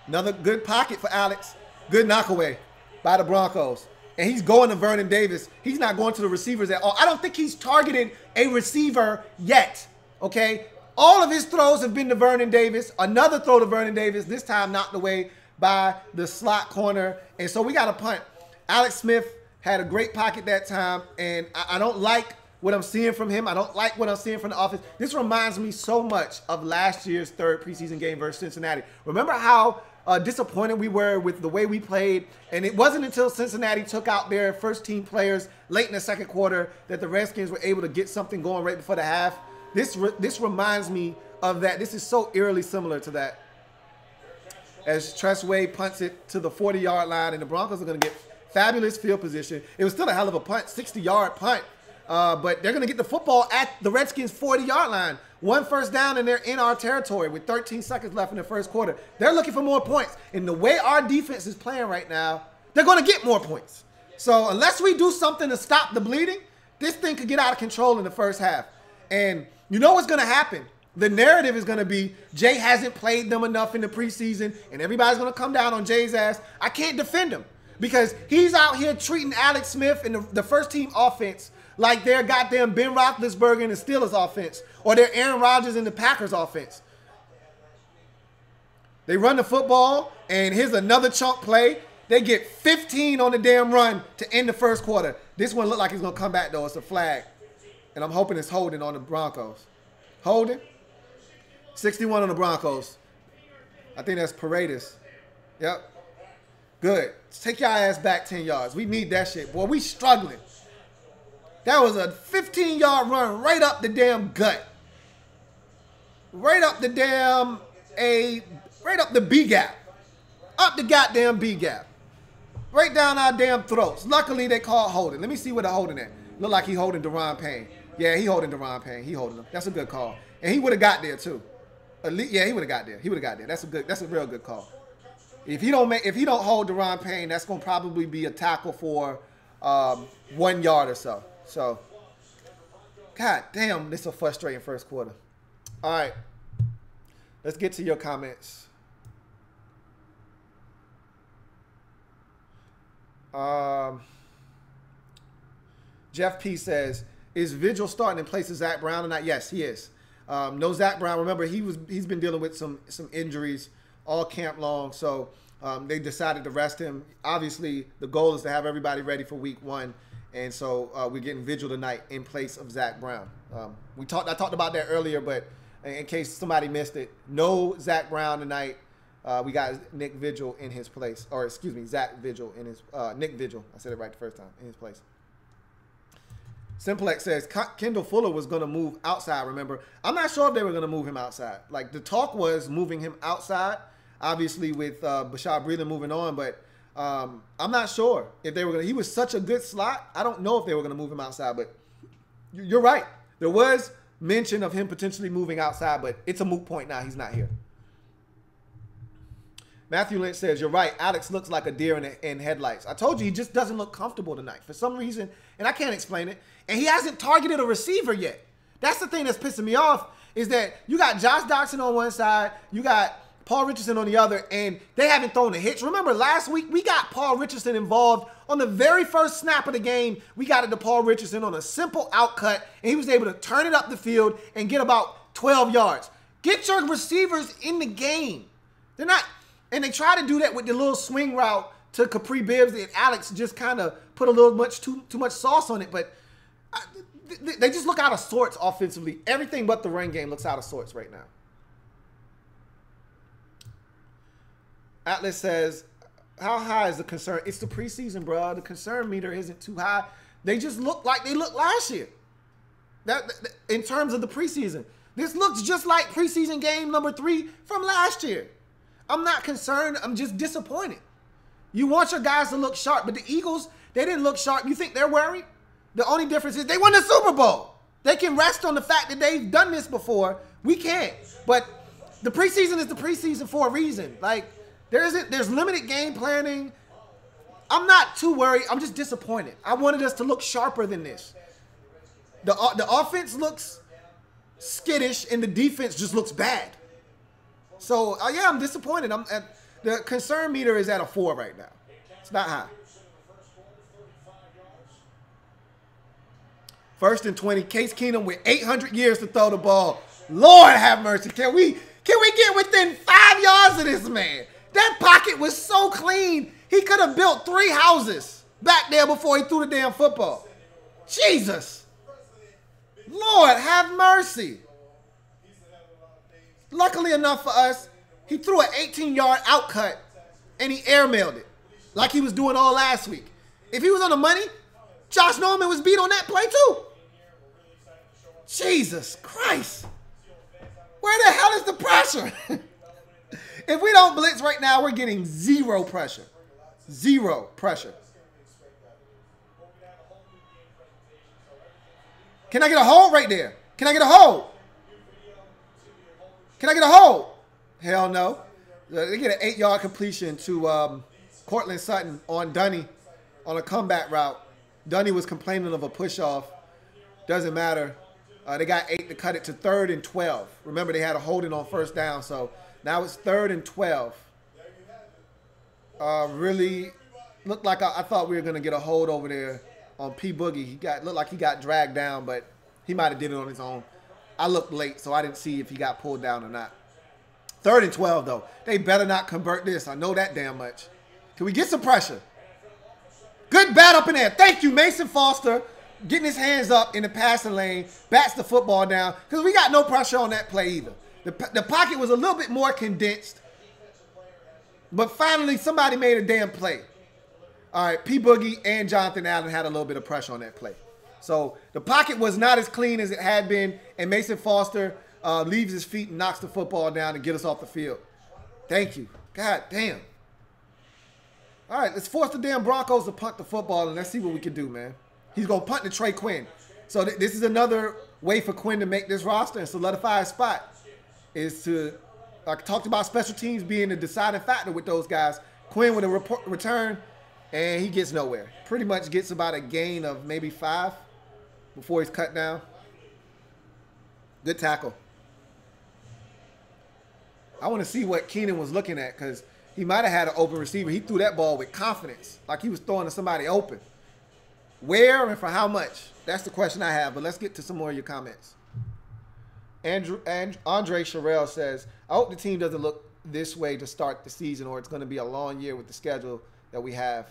Another good pocket for Alex. Good knockaway by the Broncos. and he's going to Vernon Davis. He's not going to the receivers at all. I don't think he's targeted a receiver yet, okay? All of his throws have been to Vernon Davis. Another throw to Vernon Davis, this time knocked away by the slot corner. And so we got a punt. Alex Smith had a great pocket that time, and I don't like what I'm seeing from him. I don't like what I'm seeing from the offense. This reminds me so much of last year's third preseason game versus Cincinnati. Remember how disappointed we were with the way we played, and it wasn't until Cincinnati took out their first-team players late in the second quarter that the Redskins were able to get something going right before the half. This reminds me of that. This is so eerily similar to that. As Tressway punts it to the 40-yard line, and the Broncos are going to get fabulous field position. It was still a hell of a punt, 60-yard punt. But they're going to get the football at the Redskins' 40-yard line. 1 first down, and they're in our territory with 13 seconds left in the first quarter. They're looking for more points. And the way our defense is playing right now, they're going to get more points. So unless we do something to stop the bleeding, this thing could get out of control in the first half. And you know what's going to happen? The narrative is going to be Jay hasn't played them enough in the preseason, and everybody's going to come down on Jay's ass. I can't defend him because he's out here treating Alex Smith and the first-team offense like they're goddamn Ben Roethlisberger and the Steelers offense, or they're Aaron Rodgers and the Packers offense. They run the football, and here's another chunk play. They get 15 on the damn run to end the first quarter. This one looked like it's going to come back, though. It's a flag. And I'm hoping it's holding on the Broncos. Holding. 61 on the Broncos. I think that's Paredes. Yep. Good. Take your ass back 10 yards. We need that shit. Boy, we struggling. That was a 15-yard run right up the damn gut. Right up the damn right up the B gap. Up the goddamn B gap. Right down our damn throats. Luckily, they called holding. Let me see what they're holding at. Look like he holding Deron Payne. Yeah, he holding Deron Payne. He holding him. That's a good call. And he would have got there too. Yeah, he would have got there. He would have got there. That's a real good call. If he don't hold Deron Payne, that's gonna probably be a tackle for 1 yard or so. So, god damn, this is a frustrating first quarter. All right, let's get to your comments. Jeff P says, is Vigil starting in place of Zach Brown or not? Yes, he is. No Zach Brown. Remember, he's been dealing with some injuries all camp long, so they decided to rest him. Obviously, the goal is to have everybody ready for week 1, and so we're getting Vigil tonight in place of Zach Brown. I talked about that earlier, but in case somebody missed it, no Zach Brown tonight. We got Nick Vigil in his place, or excuse me, Zach Vigil in his Nick Vigil. I said it right the first time, in his place. Simplex says Kendall Fuller was going to move outside, remember. I'm not sure if they were going to move him outside. Like, the talk was moving him outside, obviously with Bashar Breeland moving on, but I'm not sure if they were going to. He was such a good slot. I don't know if they were going to move him outside, but you're right. There was mention of him potentially moving outside, but it's a moot point now. He's not here. Matthew Lynch says, you're right. Alex looks like a deer in headlights. I told you he just doesn't look comfortable tonight for some reason, and I can't explain it. And he hasn't targeted a receiver yet. That's the thing that's pissing me off, is that you got Josh Doctson on one side, you got Paul Richardson on the other, and they haven't thrown a hitch. Remember last week, we got Paul Richardson involved on the very first snap of the game. We got it to Paul Richardson on a simple outcut, and he was able to turn it up the field and get about 12 yards. Get your receivers in the game. They're not... And they try to do that with the little swing route to Capri Bibbs, and Alex just kind of put a little too much sauce on it. But they just look out of sorts offensively. Everything but the run game looks out of sorts right now. Atlas says, how high is the concern? It's the preseason, bro. The concern meter isn't too high. They just look like they looked last year. That in terms of the preseason. This looks just like preseason game number 3 from last year. I'm not concerned. I'm just disappointed. You want your guys to look sharp, but the Eagles, they didn't look sharp. You think they're worried? The only difference is they won the Super Bowl. They can rest on the fact that they've done this before. We can't. But the preseason is the preseason for a reason. Like, there's limited game planning. I'm not too worried. I'm just disappointed. I wanted us to look sharper than this. The offense looks skittish, and the defense just looks bad. So, yeah, I'm disappointed. The concern meter is at a 4 right now. It's not high. 1st and 20. Case Keenum with 800 years to throw the ball. Lord have mercy. Can we get within 5 yards of this man? That pocket was so clean. He could have built 3 houses back there before he threw the damn football. Jesus. Lord have mercy. Luckily enough for us, he threw an 18-yard outcut and he airmailed it like he was doing all last week. If he was on the money, Josh Norman was beat on that play too. Jesus Christ. Where the hell is the pressure? If we don't blitz right now, we're getting 0 pressure. 0 pressure. Can I get a hold right there? Can I get a hold? Can I get a hold? Hell no. They get an 8-yard completion to Cortland Sutton on Dunny on a comeback route. Dunny was complaining of a push-off. Doesn't matter. They got 8 to cut it to 3rd and 12. Remember, they had a holding on 1st down, so now it's 3rd and 12. Really looked like I thought we were going to get a hold over there on P. Boogie. Looked like he got dragged down, but he might have did it on his own. I looked late, so I didn't see if he got pulled down or not. 3rd and 12, though. They better not convert this. I know that damn much. Can we get some pressure? Good bat up in there. Thank you, Mason Foster. Getting his hands up in the passing lane, bats the football down, because we got no pressure on that play either. The pocket was a little bit more condensed, but finally somebody made a damn play. All right, P. Boogie and Jonathan Allen had a little bit of pressure on that play. So the pocket was not as clean as it had been, and Mason Foster leaves his feet and knocks the football down and get us off the field. Thank you. God damn. All right, let's force the damn Broncos to punt the football, and let's see what we can do, man. He's going to punt to Trey Quinn. So this is another way for Quinn to make this roster and solidify his spot. Is to, like I talked about special teams being the deciding factor with those guys. Quinn with a return, and he gets nowhere. Pretty much gets about a gain of maybe 5 before he's cut down. Good tackle. I want to see what Keenan was looking at because he might have had an open receiver. He threw that ball with confidence, like he was throwing to somebody open. Where and for how much? That's the question I have, but let's get to some more of your comments. Andre Sherrill says, I hope the team doesn't look this way to start the season or it's going to be a long year with the schedule that we have.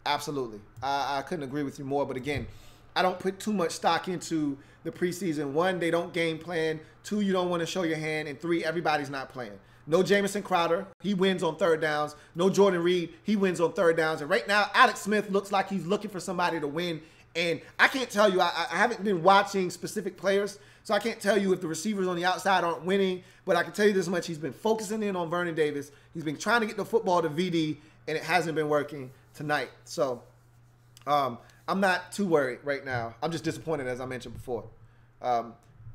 Absolutely. I couldn't agree with you more, but again, I don't put too much stock into the preseason. 1, they don't game plan. 2, you don't want to show your hand. And 3, everybody's not playing. No Jamison Crowder. He wins on 3rd downs. No Jordan Reed. He wins on 3rd downs. And right now, Alex Smith looks like he's looking for somebody to win. And I can't tell you, I haven't been watching specific players, so I can't tell you if the receivers on the outside aren't winning. But I can tell you this much. He's been focusing in on Vernon Davis. He's been trying to get the football to VD, and it hasn't been working tonight. So I'm not too worried right now. I'm just disappointed, as I mentioned before.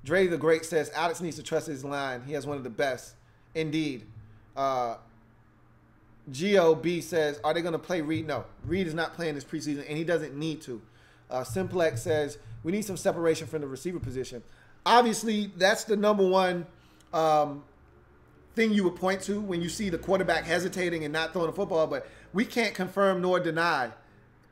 Dre the Great says, Alex needs to trust his line. He has one of the best. Indeed. GOB says, are they going to play Reed? No. Reed is not playing this preseason, and he doesn't need to. Simplex says, we need some separation from the receiver position. Obviously, that's the #1 thing you would point to when you see the quarterback hesitating and not throwing the football, but we can't confirm nor deny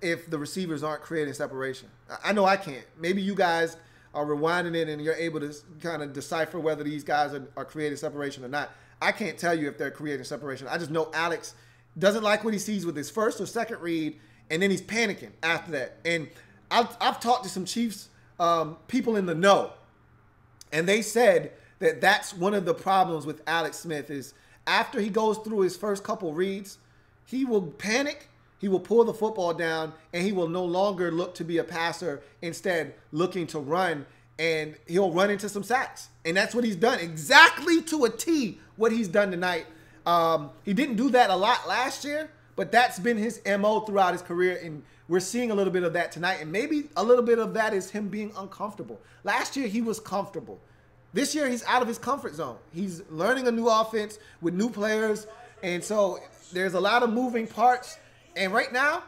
if the receivers aren't creating separation. I know I can't. Maybe you guys are rewinding it and you're able to kind of decipher whether these guys are creating separation or not. I can't tell you if they're creating separation. I just know Alex doesn't like what he sees with his first or second read, and then he's panicking after that. And I've talked to some Chiefs people in the know, and they said that that's one of the problems with Alex Smith is after he goes through his first couple reads, he will panic, he will pull the football down, and he will no longer look to be a passer, instead looking to run, and he'll run into some sacks. And that's what he's done, exactly to a T what he's done tonight. He didn't do that a lot last year, but that's been his MO throughout his career, and we're seeing a little bit of that tonight, and maybe a little bit of that is him being uncomfortable. Last year, he was comfortable. This year, he's out of his comfort zone. He's learning a new offense with new players, and so there's a lot of moving parts, and right now,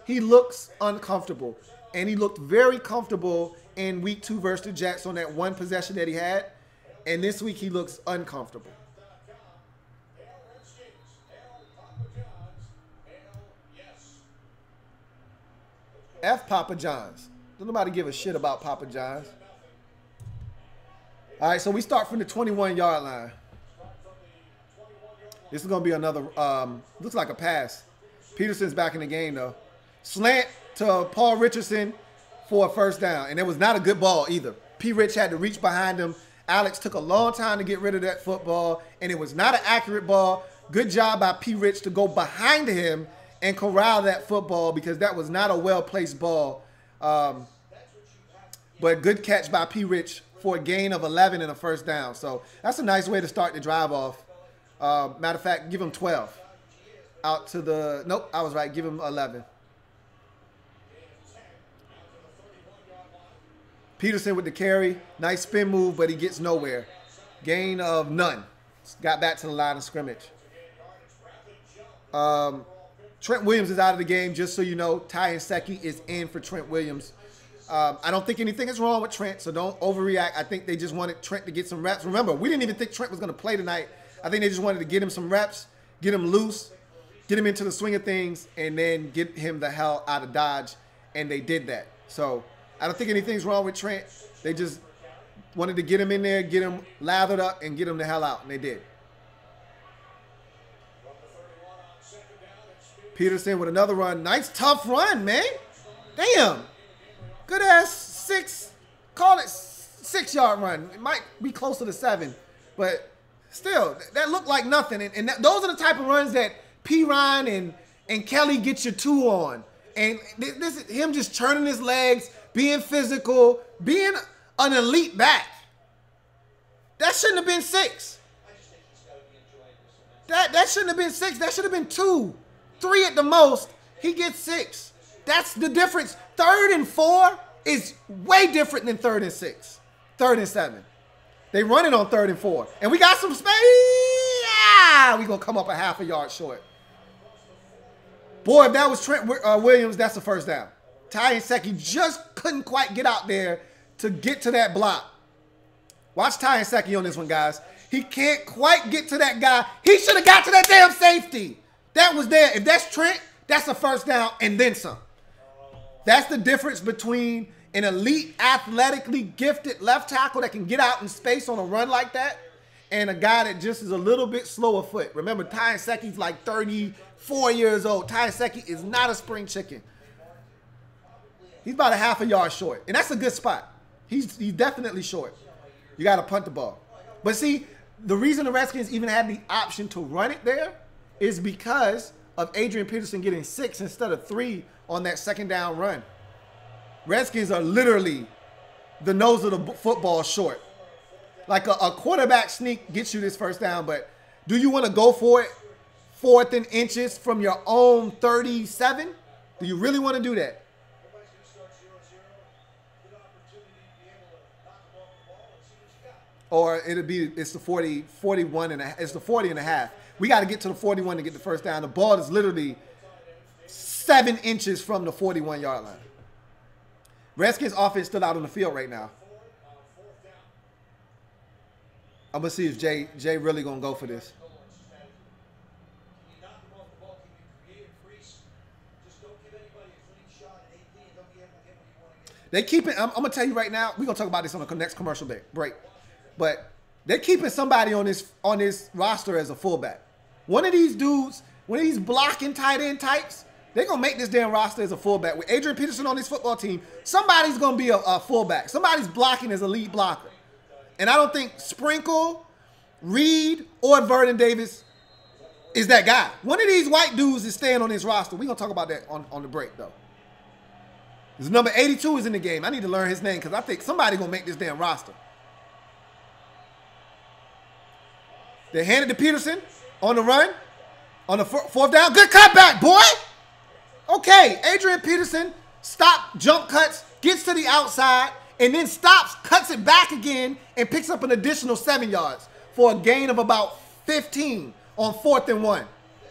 he looks uncomfortable, and he looked very comfortable in week 2 versus the Jets on that one possession that he had, and this week, he looks uncomfortable. F Papa John's. Don't nobody give a shit about Papa John's. All right, so we start from the 21-yard line. This is going to be another, looks like a pass. Peterson's back in the game, though. Slant to Paul Richardson for a first down. And it was not a good ball either. P. Rich had to reach behind him. Alex took a long time to get rid of that football, and it was not an accurate ball. Good job by P. Rich to go behind him and corral that football because that was not a well-placed ball. But good catch by P. Rich for a gain of 11 and a first down. So that's a nice way to start the drive off. Matter of fact, give him 12. Out to the, nope, I was right. Give him 11. Peterson with the carry. Nice spin move, but he gets nowhere. Gain of none. Got back to the line of scrimmage. Trent Williams is out of the game, just so you know. Ty Nsekhe is in for Trent Williams. I don't think anything is wrong with Trent, so don't overreact. I think they just wanted Trent to get some reps. Remember, we didn't even think Trent was going to play tonight. I think they just wanted to get him some reps, get him loose, get him into the swing of things, and then get him the hell out of Dodge, and they did that. So I don't think anything's wrong with Trent. They just wanted to get him in there, get him lathered up, and get him the hell out, and they did. Peterson with another run. Nice, tough run, man. Damn. Good-ass call it 6-yard run. It might be closer to 7, but still, that looked like nothing. And those are the type of runs that P. Ryan and Kelly get your 2 on. And this is him just churning his legs, being physical, being an elite back. That shouldn't have been 6. That shouldn't have been 6. That should have been 2, 3 at the most. He gets 6. That's the difference. 3rd and 4 is way different than 3rd and 6, 3rd and 7. They run it on 3rd and 4. And we got some space. Yeah, we're going to come up a half a yard short. Boy, if that was Trent Williams, that's a first down. Ty Nsekhe just couldn't quite get out there to get to that block. Watch Ty Nsekhe on this one, guys. He can't quite get to that guy. He should have got to that damn safety. That was there. If that's Trent, that's a first down and then some. That's the difference between an elite, athletically gifted left tackle that can get out in space on a run like that and a guy that just is a little bit slower foot. Remember, Ty Nsekhe's like 34 years old. Ty Nsekhe is not a spring chicken. He's about a half a yard short, and that's a good spot. He's definitely short. You got to punt the ball. But see, the reason the Redskins even had the option to run it there is because of Adrian Peterson getting 6 instead of 3 on that second down run. Redskins are literally the nose of the football short. Like a quarterback sneak gets you this first down, but do you want to go for it 4th and inches from your own 37? Do you really want to do that? Or it's the 41 and it's the 40 and a half. We got to get to the 41 to get the first down. The ball is literally 7 inches from the 41-yard line. Redskins offense still out on the field right now. I'm going to see if Jay really going to go for this. They keep it. I'm going to tell you right now, we're going to talk about this on the next commercial break. But they're keeping somebody on this roster as a fullback. One of these dudes, one of these blocking tight end types, they're going to make this damn roster as a fullback. With Adrian Peterson on this football team, somebody's going to be a fullback. Somebody's blocking as a lead blocker. And I don't think Sprinkle, Reed, or Vernon Davis is that guy. One of these white dudes is staying on this roster. We're going to talk about that on the break, though. His number 82 is in the game. I need to learn his name because I think somebody's going to make this damn roster. They handed to Peterson on the run, on the 4th down. Good cutback, boy. Okay, Adrian Peterson jump cuts, gets to the outside, and then stops, cuts it back again, and picks up an additional 7 yards for a gain of about 15 on 4th and 1.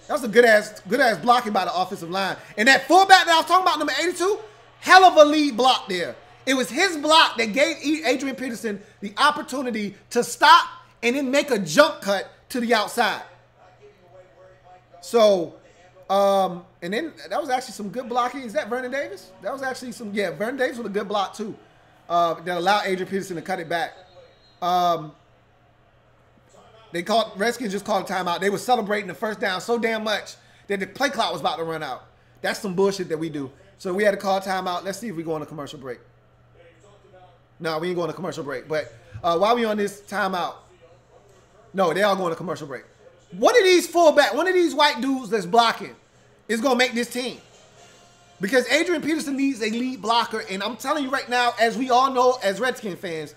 That was a good ass blocking by the offensive line. And that fullback that I was talking about, number 82, hell of a lead block there. It was his block that gave Adrian Peterson the opportunity to stop and then make a jump cut to the outside. So And then that was actually some good blocking. Is that Vernon Davis? That was actually some, yeah, Vernon Davis with a good block too. That allowed Adrian Peterson to cut it back. Redskins just called a timeout. They were celebrating the first down so damn much that the play clock was about to run out. That's some bullshit that we do. So we had to call a timeout. Let's see if we go on a commercial break. No, we ain't going to commercial break. But while we on this timeout, no, they all going to commercial break. One of these fullback, one of these white dudes that's blocking is going to make this team. Because Adrian Peterson needs a lead blocker. And I'm telling you right now, as we all know as Redskin fans,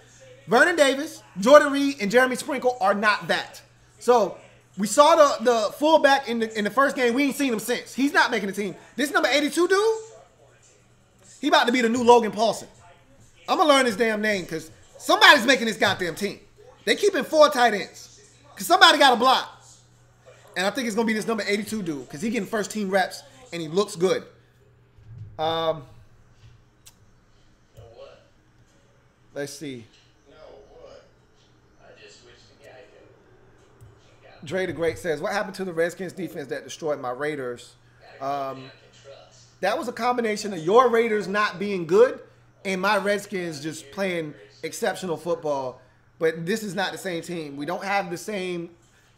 Vernon Davis, Jordan Reed, and Jeremy Sprinkle are not that. So we saw the fullback in the first game. We ain't seen him since. He's not making the team. This number 82 dude, he about to be the new Logan Paulson. I'm going to learn his damn name because somebody's making this goddamn team. They keeping 4 tight ends because somebody got to block. And I think it's going to be this number 82 dude because he getting first team reps and he looks good. Let's see. Dre the Great says, what happened to the Redskins defense that destroyed my Raiders? That was a combination of your Raiders not being good and my Redskins just playing exceptional football. But this is not the same team. We don't have the same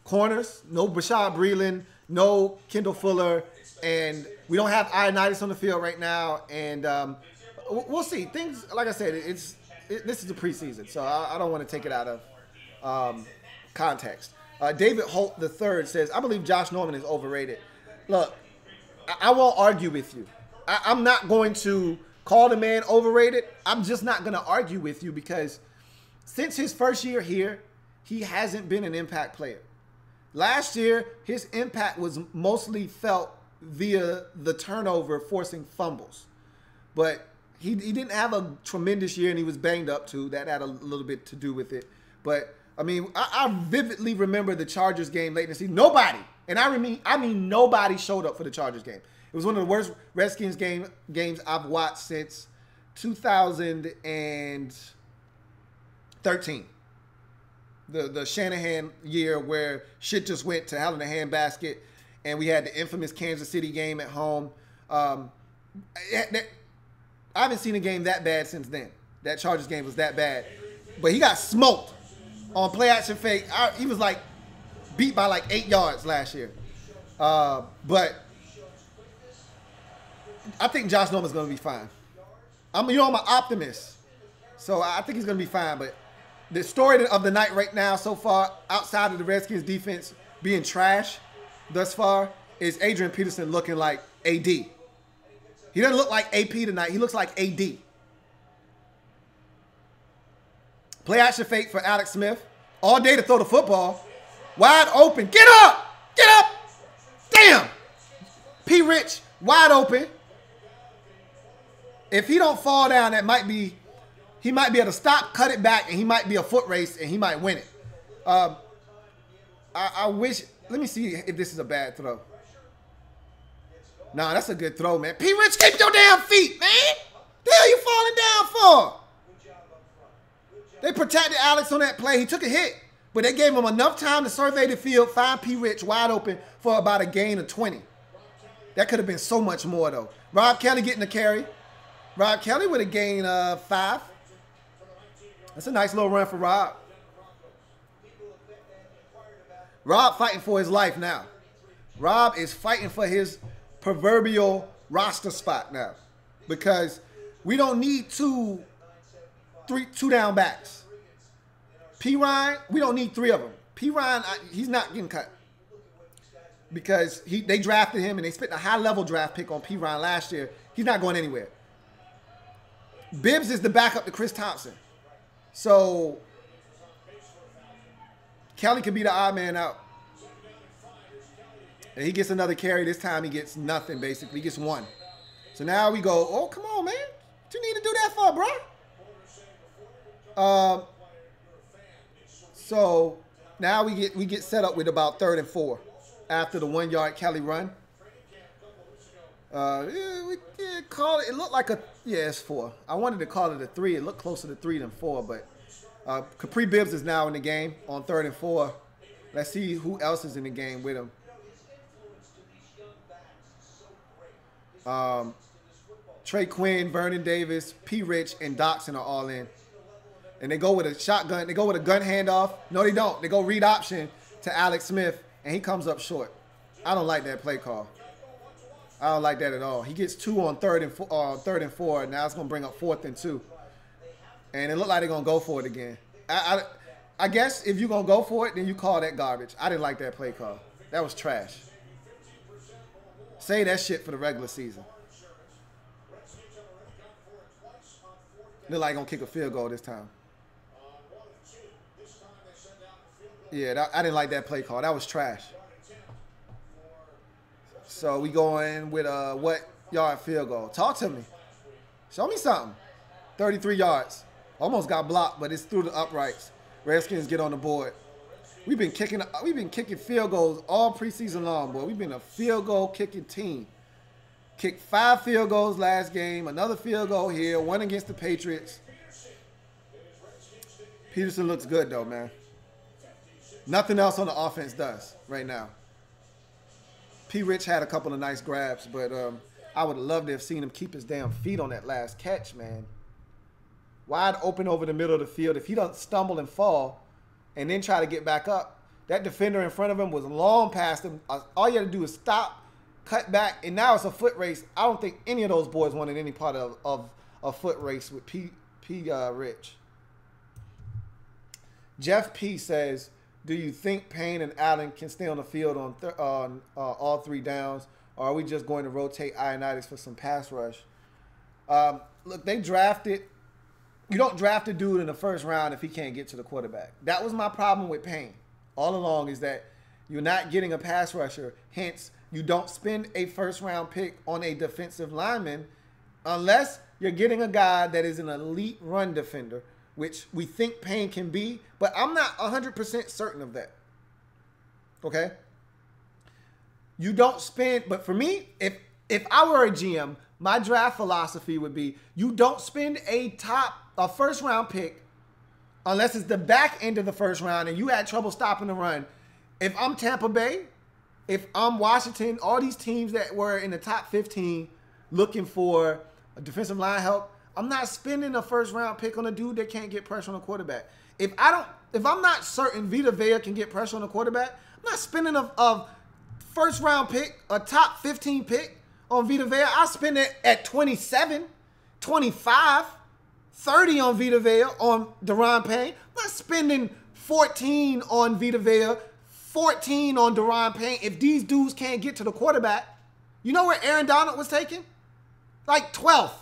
corners. No Bashaud Breeland, no Kendall Fuller, and we don't have Ioannidis on the field right now. And we'll see. Things, like I said, this is the preseason, so I don't want to take it out of context. David Holt III says, I believe Josh Norman is overrated. Look, I won't argue with you. I'm not going to call the man overrated. I'm just not going to argue with you because since his first year here, he hasn't been an impact player. Last year, his impact was mostly felt via the turnover forcing fumbles. But he didn't have a tremendous year and he was banged up too. That had a little bit to do with it. But I mean, I vividly remember the Chargers game late in the season. Nobody, and I mean nobody showed up for the Chargers game. It was one of the worst Redskins games I've watched since 2013. The Shanahan year where shit just went to hell in a handbasket, and we had the infamous Kansas City game at home. I haven't seen a game that bad since then. That Chargers game was that bad. But he got smoked on play action fake. He was like beat by like 8 yards last year. But I think Josh Norman's going to be fine. I'm an optimist. So I think he's going to be fine. But the story of the night right now so far, outside of the Redskins defense being trash thus far, is Adrian Peterson looking like AD. He doesn't look like AP tonight. He looks like AD. Play action fake for Alex Smith. All day to throw the football. Wide open. Get up! Get up! Damn! P. Rich, wide open. If he don't fall down, he might be able to stop, cut it back, and he might be a foot race, and he might win it. I wish, let me see if this is a bad throw. Nah, that's a good throw, man. P. Rich, keep your damn feet, man. The hell you falling down for? They protected Alex on that play. He took a hit, but they gave him enough time to survey the field, find P. Rich wide open for about a gain of 20. That could have been so much more, though. Rob Kelly getting the carry. Rob Kelly with a gain of 5. That's a nice little run for Rob. Rob fighting for his life now. Rob is fighting for his proverbial roster spot now because we don't need two down backs. P. Ryan, we don't need 3 of them. P. Ryan, he's not getting cut because they drafted him and they spent a high-level draft pick on P. Ryan last year. He's not going anywhere. Bibbs is the backup to Chris Thompson. So Kelly could be the odd man out. And he gets another carry. This time he gets nothing, basically. He gets 1. So now we go, oh, come on, man. What you need to do that for, bro? So now we get set up with about 3rd and 4 after the 1-yard Kelly run. We did call it. It looked like it's 4. I wanted to call it a 3. It looked closer to 3 than 4, but Capri Bibbs is now in the game on 3rd and 4. Let's see who else is in the game with him. Trey Quinn, Vernon Davis, P. Rich, and Doxson are all in. And they go with a shotgun. They go with a gun handoff. No, they don't. They go read option to Alex Smith, and he comes up short. I don't like that play call. I don't like that at all. He gets 2 on third and 4. And now it's going to bring up 4th and 2. And it looked like they're going to go for it again. I guess if you're going to go for it, then you call that garbage. I didn't like that play call. That was trash. Say that shit for the regular season. Look like going to kick a field goal this time. Yeah, I didn't like that play call. That was trash. So we going with what yard field goal? Talk to me. Show me something. 33 yards. Almost got blocked, but it's through the uprights. Redskins get on the board. We've been kicking field goals all preseason long, boy. We've been a field goal kicking team. Kicked 5 field goals last game. Another field goal here. 1 against the Patriots. Peterson looks good though, man. Nothing else on the offense does right now. P. Rich had a couple of nice grabs, but I would have loved to have seen him keep his damn feet on that last catch, man. Wide open over the middle of the field. If he doesn't stumble and fall and then try to get back up, that defender in front of him was long past him. All you had to do is stop, cut back, and now it's a foot race. I don't think any of those boys wanted any part of a foot race with P. Rich. Jeff P. says, do you think Payne and Allen can stay on the field on all 3 downs, or are we just going to rotate Ioannidis for some pass rush? Look, they drafted. You don't draft a dude in the first round if he can't get to the quarterback. That was my problem with Payne all along, is that you're not getting a pass rusher. Hence, you don't spend a first-round pick on a defensive lineman unless you're getting a guy that is an elite run defender, which we think Payne can be, but I'm not 100% certain of that. Okay? You don't spend, but for me, if I were a GM, my draft philosophy would be you don't spend a first-round pick unless it's the back end of the first round and you had trouble stopping the run. If I'm Tampa Bay, if I'm Washington, all these teams that were in the top 15 looking for a defensive line help, I'm not spending a first-round pick on a dude that can't get pressure on the quarterback. If I'm not certain Vita Vea can get pressure on the quarterback, I'm not spending a first-round pick, a top 15 pick on Vita Vea. I spend it at 27, 25, 30 on Vita Vea, on Daron Payne. I'm not spending 14 on Vita Vea, 14 on Daron Payne if these dudes can't get to the quarterback. You know where Aaron Donald was taken? Like 12th.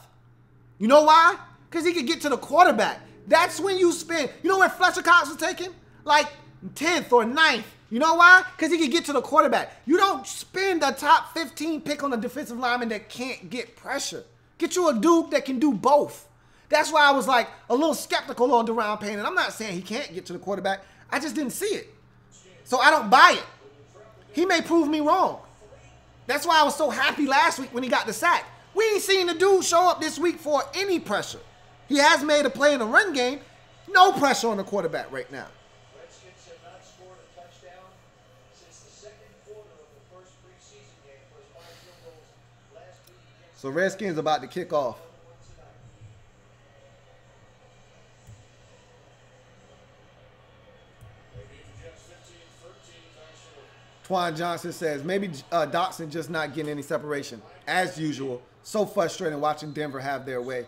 You know why? Because he could get to the quarterback. That's when you spend. You know where Fletcher Cox was taken? Like 10th or 9th. You know why? Because he could get to the quarterback. You don't spend a top 15 pick on a defensive lineman that can't get pressure. Get you a dude that can do both. That's why I was like a little skeptical on Daron Payne. And I'm not saying he can't get to the quarterback. I just didn't see it. So I don't buy it. He may prove me wrong. That's why I was so happy last week when he got the sack. We ain't seen the dude show up this week for any pressure. He has made a play in the run game. No pressure on the quarterback right now. Redskins have not scored a touchdown since the second quarter of the first preseason game. Was 5 field goals last week against So Redskins about to kick off. Twan Johnson says, maybe Doxson just not getting any separation. As usual, so frustrating watching Denver have their way.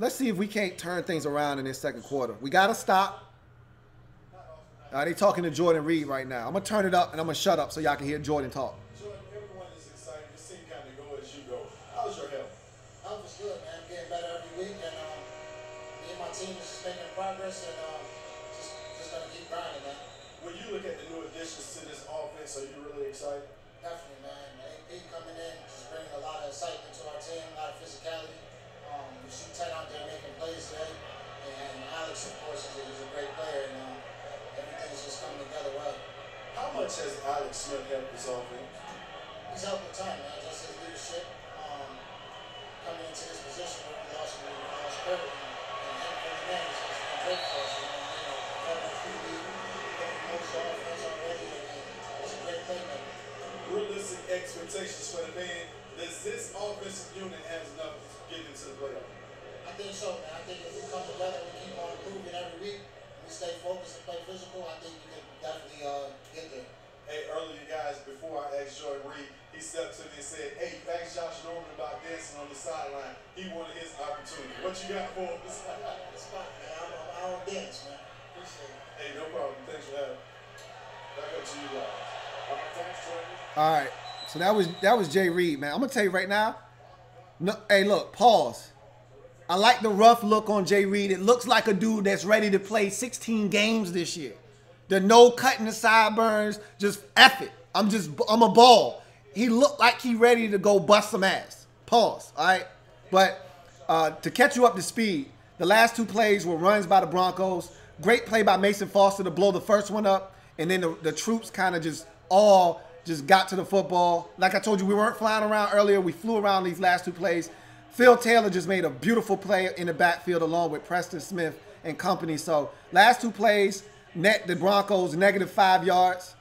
Let's see if we can't turn things around in this second quarter. We got to stop. They talking to Jordan Reed right now. I'm going to turn it up and I'm going to shut up so y'all can hear Jordan talk. Jordan, everyone is excited. This team kind of go as you go. How's your health? Health is good, man. I'm getting better every week, and me and my team is just making progress, and just going to keep grinding, man. When you look at the new additions to this offense, are you really excited? Definitely, man. AP coming in, just bringing a lot of excitement to our team, a lot of physicality. You see Ted out there making plays today, and Alex, of course, is a great player, and everything's just coming together well. How much has Alex Smith helped this offense? He's helped a ton, man. Just his leadership, coming into this position where we lost Kirk, and him coming in has been great for us. It's a great playmaker. Realistic expectations expectations for the band. Does this offensive unit have enough to get into the playoffs? I think so, man. I think if we come together and we keep on improving every week, we stay focused and play physical, I think we can definitely get there. Hey, earlier, guys, before I asked Jordan Reed, he stepped to me and said, hey, you asked Josh Norman about dancing on the sideline. He wanted his opportunity. What you got for him? It's fine, man. I don't dance, man. Appreciate it. Hey, no problem. Thanks for having me. Back up to you guys. All right, thanks, Jordan. All right. So that was Jay Reed, man. I'm gonna tell you right now. No, hey, look, pause. I like the rough look on Jay Reed. It looks like a dude that's ready to play 16 games this year. The no cutting the sideburns, just F it. I'm a ball. He looked like he ready to go bust some ass. Pause. All right. But to catch you up to speed, the last two plays were runs by the Broncos. Great play by Mason Foster to blow the first one up, and then the troops kind of just got to the football. Like I told you, we weren't flying around earlier. We flew around these last two plays. Phil Taylor just made a beautiful play in the backfield along with Preston Smith and company. So last two plays, net the Broncos -5 yards.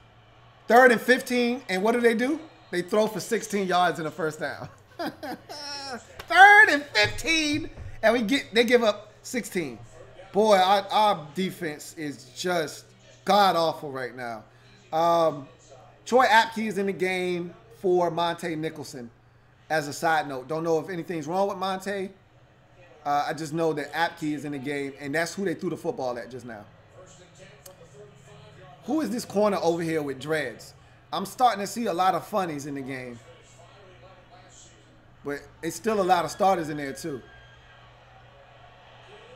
3rd and 15, and what do? They throw for 16 yards in the first down. 3rd and 15, and they give up 16. Boy, our defense is just god-awful right now. Troy Apke is in the game for Monte Nicholson. As a side note, don't know if anything's wrong with Monte. I just know that Apke is in the game, and that's who they threw the football at just now. Who is this corner over here with dreads? I'm starting to see a lot of funnies in the game. But it's still a lot of starters in there, too.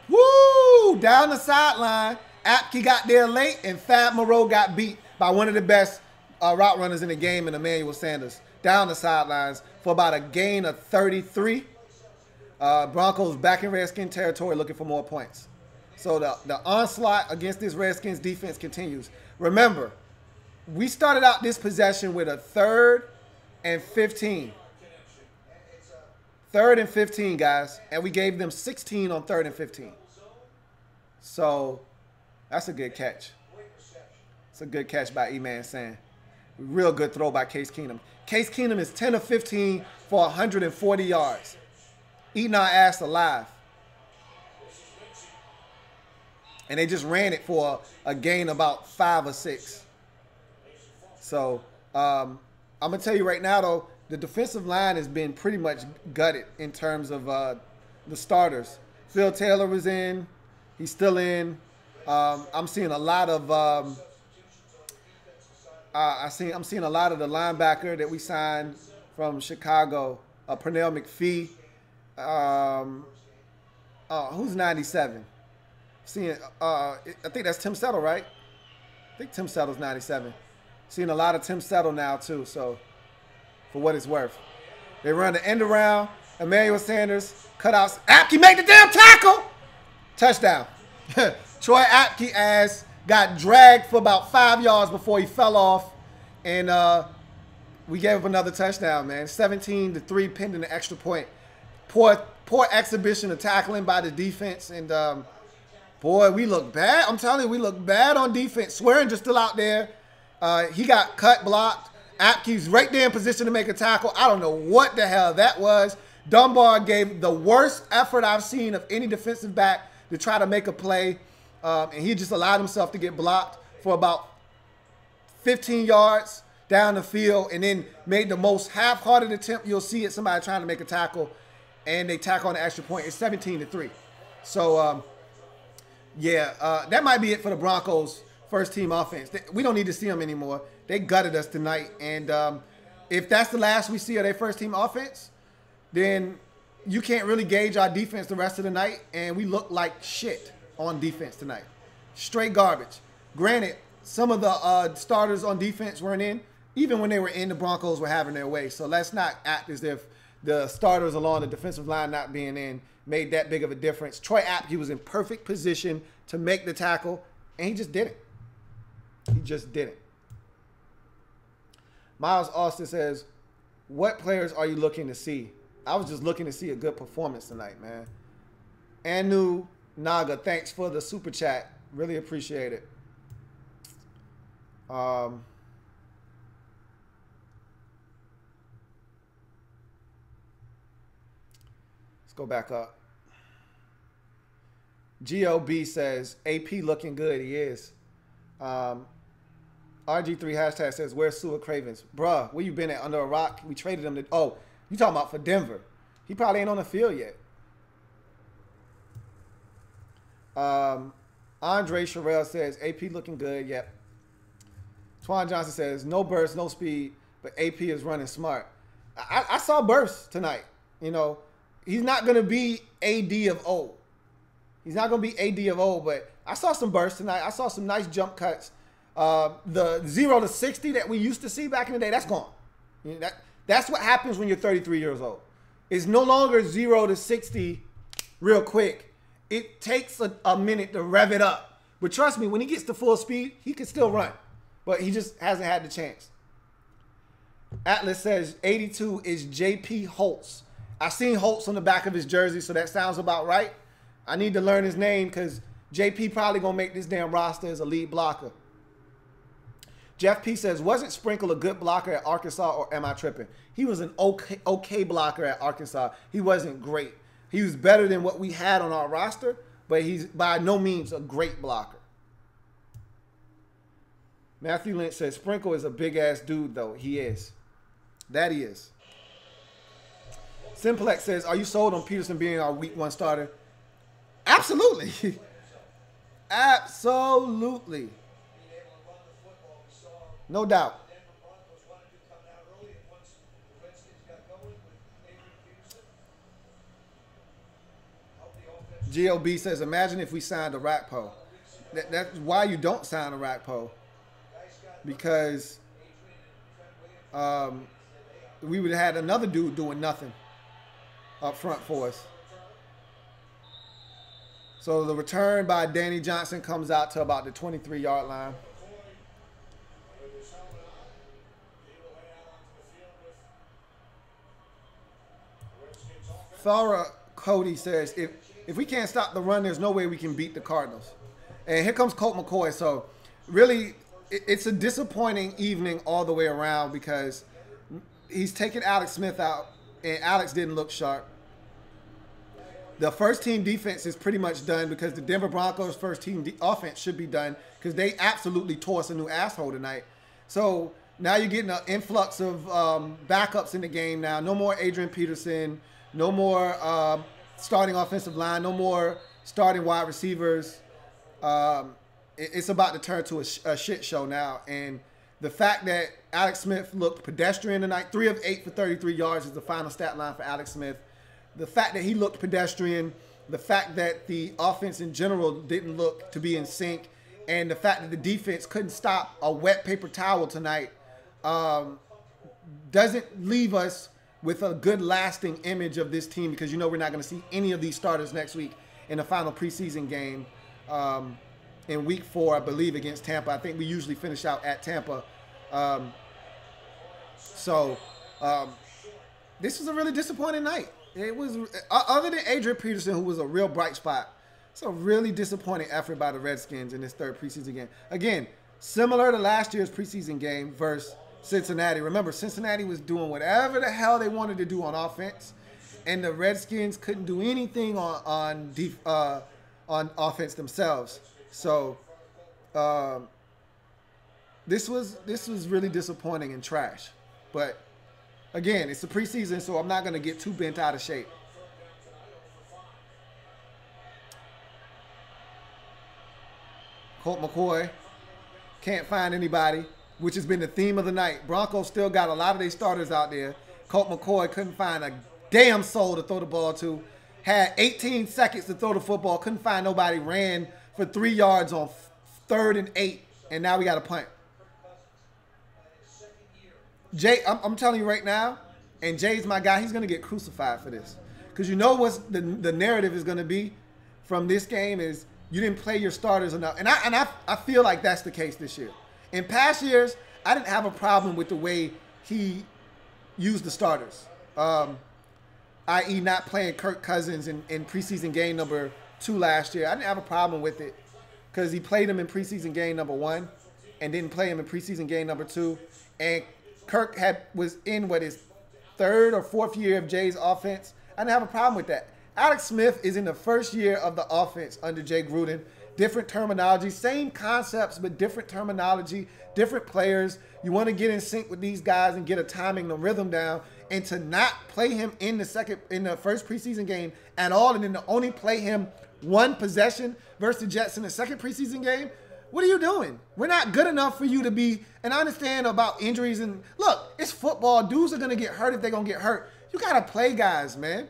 Woo! Down the sideline. Apke got there late, and Fab Moreau got beat by one of the best route runners in the game, in Emmanuel Sanders. Down the sidelines for about a gain of 33. Broncos back in Redskin territory looking for more points. So the onslaught against this Redskins defense continues. Remember, we started out this possession with a 3rd and 15. 3rd and 15, guys. And we gave them 16 on 3rd and 15. So that's a good catch. It's a good catch by E-Man San. Real good throw by Case Keenum. Case Keenum is 10 of 15 for 140 yards. Eating our ass alive. And they just ran it for a gain about 5 or 6. So I'm going to tell you right now, though, the defensive line has been pretty much gutted in terms of the starters. Phil Taylor was in. He's still in. I'm seeing a lot of I'm seeing a lot of the linebacker that we signed from Chicago, Pernell McPhee. Who's 97? Seeing, I think that's Tim Settle, right? I think Tim Settle's 97. Seeing a lot of Tim Settle now too. So, for what it's worth, they run the end around. Emmanuel Sanders cutouts. Apke made the damn tackle. Touchdown. Troy Apke ass got dragged for about 5 yards before he fell off, and we gave up another touchdown, man. 17-3 pending the extra point. Poor exhibition of tackling by the defense, and boy, we look bad. I'm telling you, we look bad on defense. Swearinger's still out there. He got cut, blocked. Apke's right there in position to make a tackle. I don't know what the hell that was. Dunbar gave the worst effort I've seen of any defensive back to try to make a play. And he just allowed himself to get blocked for about 15 yards down the field, and then made the most half-hearted attempt you'll see at somebody trying to make a tackle, and they tackle on the extra point. It's 17-3. So, yeah, that might be it for the Broncos' first-team offense. We don't need to see them anymore. They gutted us tonight, and if that's the last we see of their first-team offense, then you can't really gauge our defense the rest of the night, and we look like shit on defense tonight. Straight garbage. Granted, some of the starters on defense weren't in. Even when they were in, the Broncos were having their way. So let's not act as if the starters along the defensive line not being in made that big of a difference. Troy Apke was in perfect position to make the tackle, and he just didn't. He just didn't. Miles Austin says, what players are you looking to see? I was just looking to see a good performance tonight, man. Anu Naga, thanks for the super chat. Really appreciate it. go back up. GOB says, AP looking good. He is. RG3 hashtag says, where's Sua Cravens? Bruh, where you been at? Under a rock? We traded him to... Oh, you talking about for Denver. He probably ain't on the field yet. Andre Sherrill says, AP looking good. Yep. Twan Johnson says, no burst, no speed, but AP is running smart. I saw bursts tonight. You know, he's not going to be AD of old. He's not going to be AD of old, but I saw some bursts tonight. I saw some nice jump cuts. The 0 to 60 that we used to see back in the day, that's gone. You know, that's what happens when you're 33 years old. It's no longer 0 to 60 real quick. It takes a minute to rev it up. But trust me, when he gets to full speed, he can still run. But he just hasn't had the chance. Atlas says 82 is JP Holtz. I seen Holtz on the back of his jersey, so that sounds about right. I need to learn his name because JP probably going to make this damn roster as a lead blocker. Jeff P says, wasn't Sprinkle a good blocker at Arkansas, or am I tripping? He was an okay blocker at Arkansas. He wasn't great. He was better than what we had on our roster, but he's by no means a great blocker. Matthew Lynch says, Sprinkle is a big-ass dude, though. He is. That he is. Simplex says, are you sold on Peterson being our week 1 starter? Absolutely. Absolutely. No doubt. GOB says, imagine if we signed a Rakpo. That's why you don't sign a Rakpo. Because we would have had another dude doing nothing up front for us. So the return by Danny Johnson comes out to about the 23-yard line. Farah Cody says, if we can't stop the run, there's no way we can beat the Cardinals. And here comes Colt McCoy. So really, it's a disappointing evening all the way around because he's taken Alex Smith out, and Alex didn't look sharp. The first team defense is pretty much done because the Denver Broncos first team offense should be done because they absolutely tore us a new asshole tonight. So now you're getting an influx of backups in the game now. No more Adrian Peterson. No more starting offensive line. No more starting wide receivers. It's about to turn to a shit show now. And the fact that Alex Smith looked pedestrian tonight, 3 of 8 for 33 yards is the final stat line for Alex Smith. The fact that he looked pedestrian, the fact that the offense in general didn't look to be in sync, and the fact that the defense couldn't stop a wet paper towel tonight doesn't leave us with a good lasting image of this team because you know we're not going to see any of these starters next week in the final preseason game in week 4, I believe, against Tampa. I think we usually finish out at Tampa. This was a really disappointing night. It was, other than Adrian Peterson, who was a real bright spot, it's a really disappointing effort by the Redskins in this 3rd preseason game. Again, similar to last year's preseason game versus Cincinnati. Remember, Cincinnati was doing whatever the hell they wanted to do on offense, and the Redskins couldn't do anything on offense themselves. So this was really disappointing and trash. But again, it's the preseason, so I'm not going to get too bent out of shape. Colt McCoy can't find anybody, which has been the theme of the night. Broncos still got a lot of their starters out there. Colt McCoy couldn't find a damn soul to throw the ball to. Had 18 seconds to throw the football. Couldn't find nobody. Ran for 3 yards on 3rd and 8. And now we got a punt. Jay, I'm telling you right now, and Jay's my guy, he's going to get crucified for this. Because you know what's the narrative is going to be from this game is you didn't play your starters enough. And I feel like that's the case this year. In past years, I didn't have a problem with the way he used the starters, i.e. not playing Kirk Cousins in preseason game number 2 last year. I didn't have a problem with it because he played him in preseason game number 1 and didn't play him in preseason game number 2. And Kirk was in his 3rd or 4th year of Jay's offense. I didn't have a problem with that. Alex Smith is in the first year of the offense under Jay Gruden. Different terminology, same concepts, but different terminology, different players. You want to get in sync with these guys and get a timing, the rhythm down, and to not play him in the first preseason game at all, and then to only play him one possession versus the Jets in the second preseason game. What are you doing? We're not good enough for you to be, and I understand about injuries, and look, it's football. Dudes are going to get hurt if they're going to get hurt. You got to play guys, man.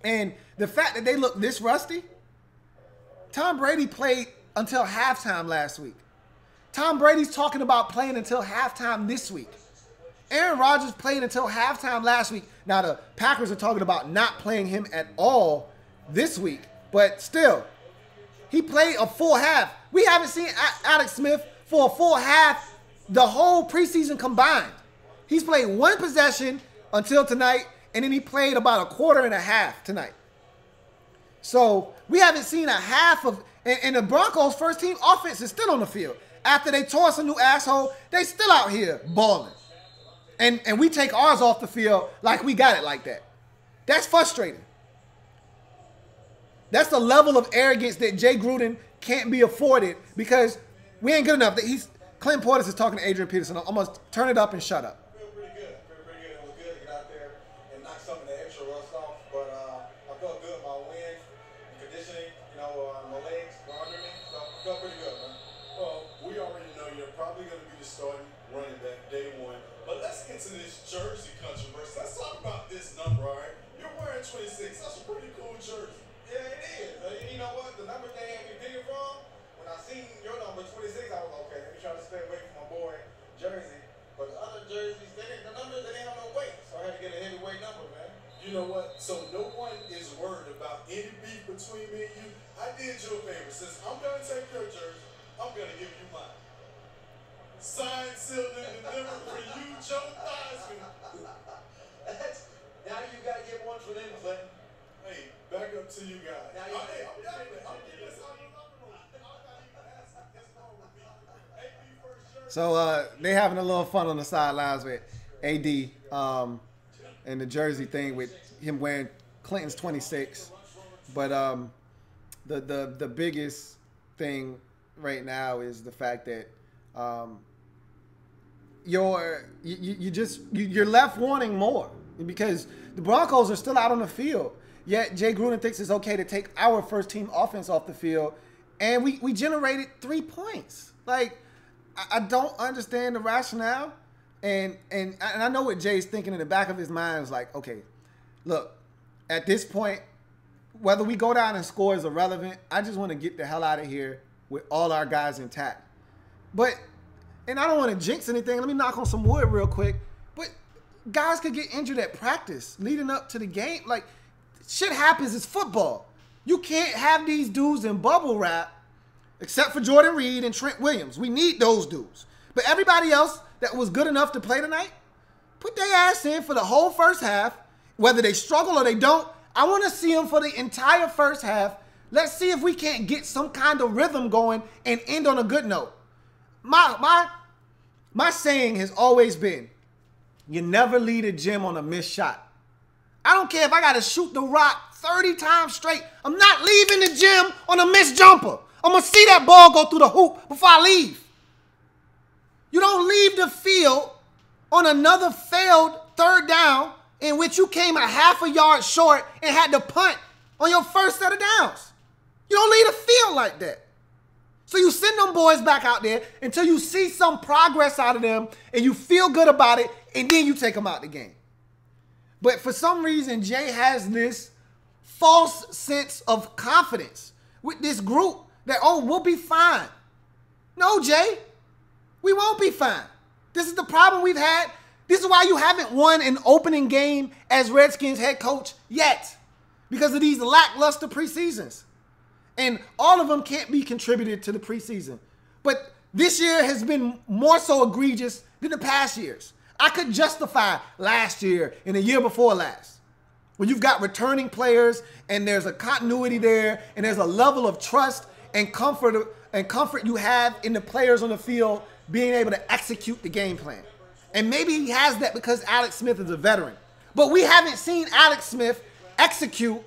And the fact that they look this rusty, Tom Brady played until halftime last week. Tom Brady's talking about playing until halftime this week. Aaron Rodgers played until halftime last week. Now, the Packers are talking about not playing him at all this week, but still, he played a full half. We haven't seen Alex Smith for a full half the whole preseason combined. He's played one possession until tonight, and then he played about a quarter and a half tonight. So we haven't seen a half of, and the Broncos' first team offense is still on the field. After they tore us a new asshole, they still out here balling. And we take ours off the field like we got it like that. That's frustrating. That's the level of arrogance that Jay Gruden can't be afforded because we ain't good enough. Clint Portis is talking to Adrian Peterson. I'm going to turn it up and shut up. Feel pretty good. It was good to get out there and knock some of the extra rust off. But I felt good. My wind, conditioning, my legs were under me. So I felt pretty good, man. Well, we already know you're probably going to be the starting running back day one. But let's get to this jersey controversy. Let's talk about this number, all right? You're wearing 26. That's a pretty cool jersey. Yeah, it is. You know what? The number they had me picking from, when I seen your number 26, I was like, okay, let me try to stay away from my boy jersey. But the other jerseys, the numbers, they didn't have no weight. So I had to get a heavyweight number, man. You know what? So no one is worried about any beef between me and you. I did you a favor. Since I'm going to take your jersey, I'm going to give you mine. Signed, sealed, and delivered for you, Joe Theismann. Now you got to get one for them, Clinton. Hey, back up to you guys. Now I'm getting this on your number. So they having a little fun on the sidelines with AD and the jersey thing with him wearing Clinton's 26. But the biggest thing right now is the fact that you're left wanting more because the Broncos are still out on the field. Yet Jay Gruden thinks it's okay to take our first team offense off the field, and we generated 3 points. Like, I don't understand the rationale, and I know what Jay's thinking in the back of his mind is like, okay, look, at this point, whether we go down and score is irrelevant. I just want to get the hell out of here with all our guys intact. But, and I don't want to jinx anything. Let me knock on some wood real quick. But guys could get injured at practice leading up to the game. Like, shit happens. It's football. You can't have these dudes in bubble wrap except for Jordan Reed and Trent Williams. We need those dudes. But everybody else that was good enough to play tonight, put their ass in for the whole first half. Whether they struggle or they don't, I want to see them for the entire first half. Let's see if we can't get some kind of rhythm going and end on a good note. My saying has always been, you never lead a gym on a missed shot. I don't care if I got to shoot the rock 30 times straight. I'm not leaving the gym on a missed jumper. I'm going to see that ball go through the hoop before I leave. You don't leave the field on another failed third down in which you came a half a yard short and had to punt on your first set of downs. You don't leave the field like that. So you send them boys back out there until you see some progress out of them and you feel good about it, and then you take them out the game. But for some reason, Jay has this false sense of confidence with this group that, oh, we'll be fine. No, Jay, we won't be fine. This is the problem we've had. This is why you haven't won an opening game as Redskins head coach yet, because of these lackluster preseasons. And all of them can't be contributed to the preseason. But this year has been more so egregious than the past years. I could justify last year and the year before last, when you've got returning players and there's a continuity there and there's a level of trust and comfort you have in the players on the field being able to execute the game plan. And maybe he has that because Alex Smith is a veteran. But we haven't seen Alex Smith execute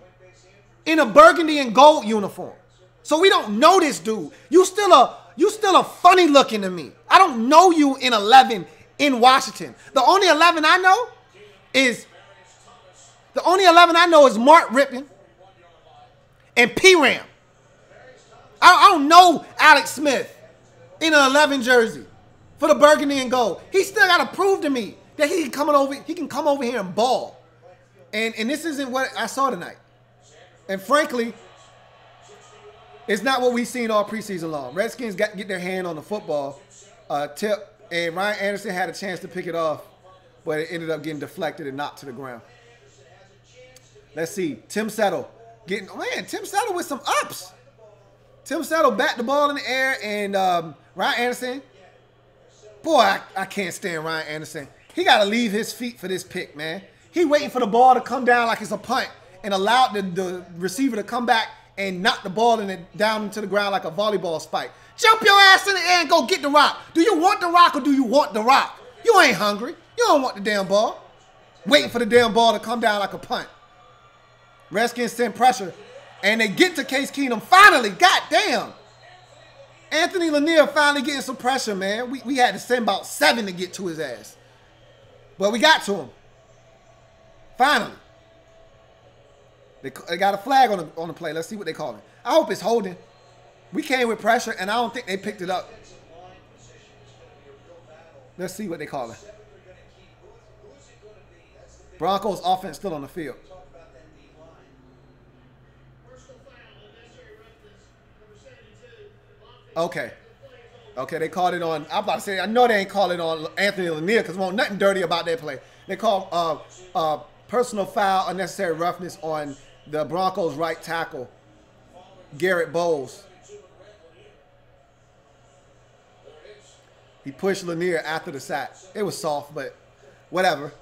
in a burgundy and gold uniform. So we don't know this dude. You still a funny looking to me. I don't know you in 11 in Washington. The only 11 I know is Mark Rippon and P-Ram. I don't know Alex Smith in an 11 jersey for the burgundy and gold. He still got to prove to me that he can come over here and ball. And this isn't what I saw tonight. And frankly, it's not what we've seen all preseason long. Redskins get their hand on the football tip, and Ryan Anderson had a chance to pick it off, but it ended up getting deflected and knocked to the ground. Let's see. Tim Settle Tim Settle with some ups. Tim Settle bat the ball in the air, and Ryan Anderson, boy, I can't stand Ryan Anderson. He got to leave his feet for this pick, man. He waiting for the ball to come down like it's a punt and allow the receiver to come back and knock the ball down into the ground like a volleyball spike. Jump your ass in the air and go get the rock. Do you want the rock or do you want the rock? You ain't hungry. You don't want the damn ball. Waiting for the damn ball to come down like a punt. Redskins send pressure, and they get to Case Keenum finally. God damn. Anthony Lanier finally getting some pressure, man. We had to send about 7 to get to his ass. But we got to him. Finally. They got a flag on the play. Let's see what they call it. I hope it's holding. We came with pressure, and I don't think they picked it up. Let's see what they call it. Broncos offense still on the field. Okay. Okay, they called it on. I'm about to say, I know they ain't calling it on Anthony Lanier because there won't nothing dirty about that play. They called personal foul, unnecessary roughness on the Broncos' right tackle, Garrett Bowles. He pushed Lanier after the sack. It was soft, but whatever.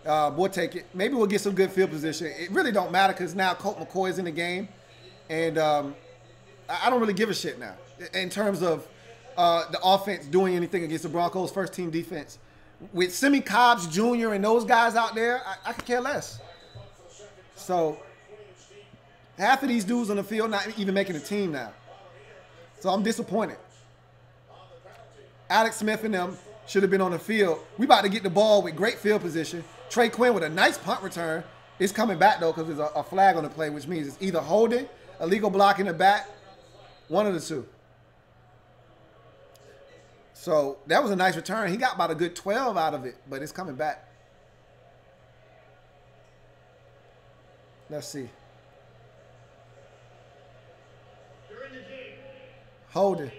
We'll take it. Maybe we'll get some good field position. It really don't matter because now Colt McCoy is in the game, and I don't really give a shit now in terms of the offense doing anything against the Broncos' first-team defense. With Simi Cobbs Jr. and those guys out there, I could care less. So half of these dudes on the field not even making the team now. So I'm disappointed. Alex Smith and them should have been on the field. We about to get the ball with great field position. Trey Quinn with a nice punt return. It's coming back, though, because there's a flag on the play, which means it's either holding, illegal block in the back, one of the two. So that was a nice return. He got about a good 12 out of it, but it's coming back. Let's see. Holding.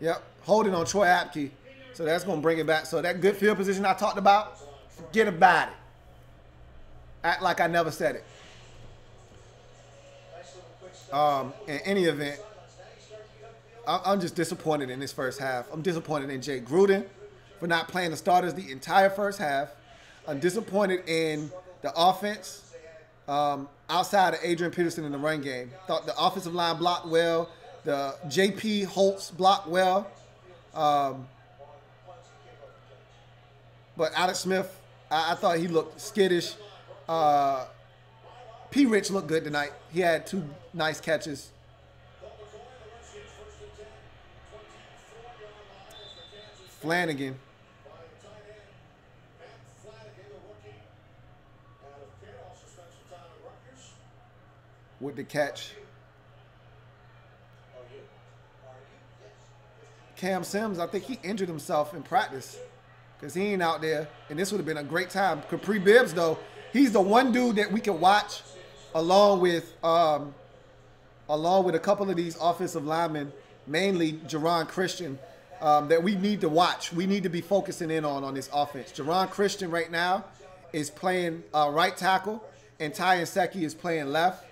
Yep, holding on Troy Apke. So that's going to bring it back. So that good field position I talked about, forget about it. Act like I never said it. In any event, I'm just disappointed in this first half. I'm disappointed in Jay Gruden for not playing the starters the entire first half. I'm disappointed in the offense outside of Adrian Peterson in the run game. Thought the offensive line blocked well. The J.P. Holtz blocked well. But Alex Smith, I thought he looked skittish. P. Rich looked good tonight. He had 2 nice catches. Flanagan with the catch. Cam Sims, I think he injured himself in practice because he ain't out there, and this would have been a great time. Capri Bibbs, though, he's the one dude that we can watch along with a couple of these offensive linemen, mainly Jerron Christian, that we need to watch. We need to be focusing in on this offense. Jerron Christian right now is playing right tackle, and Ty Nsekhe is playing left.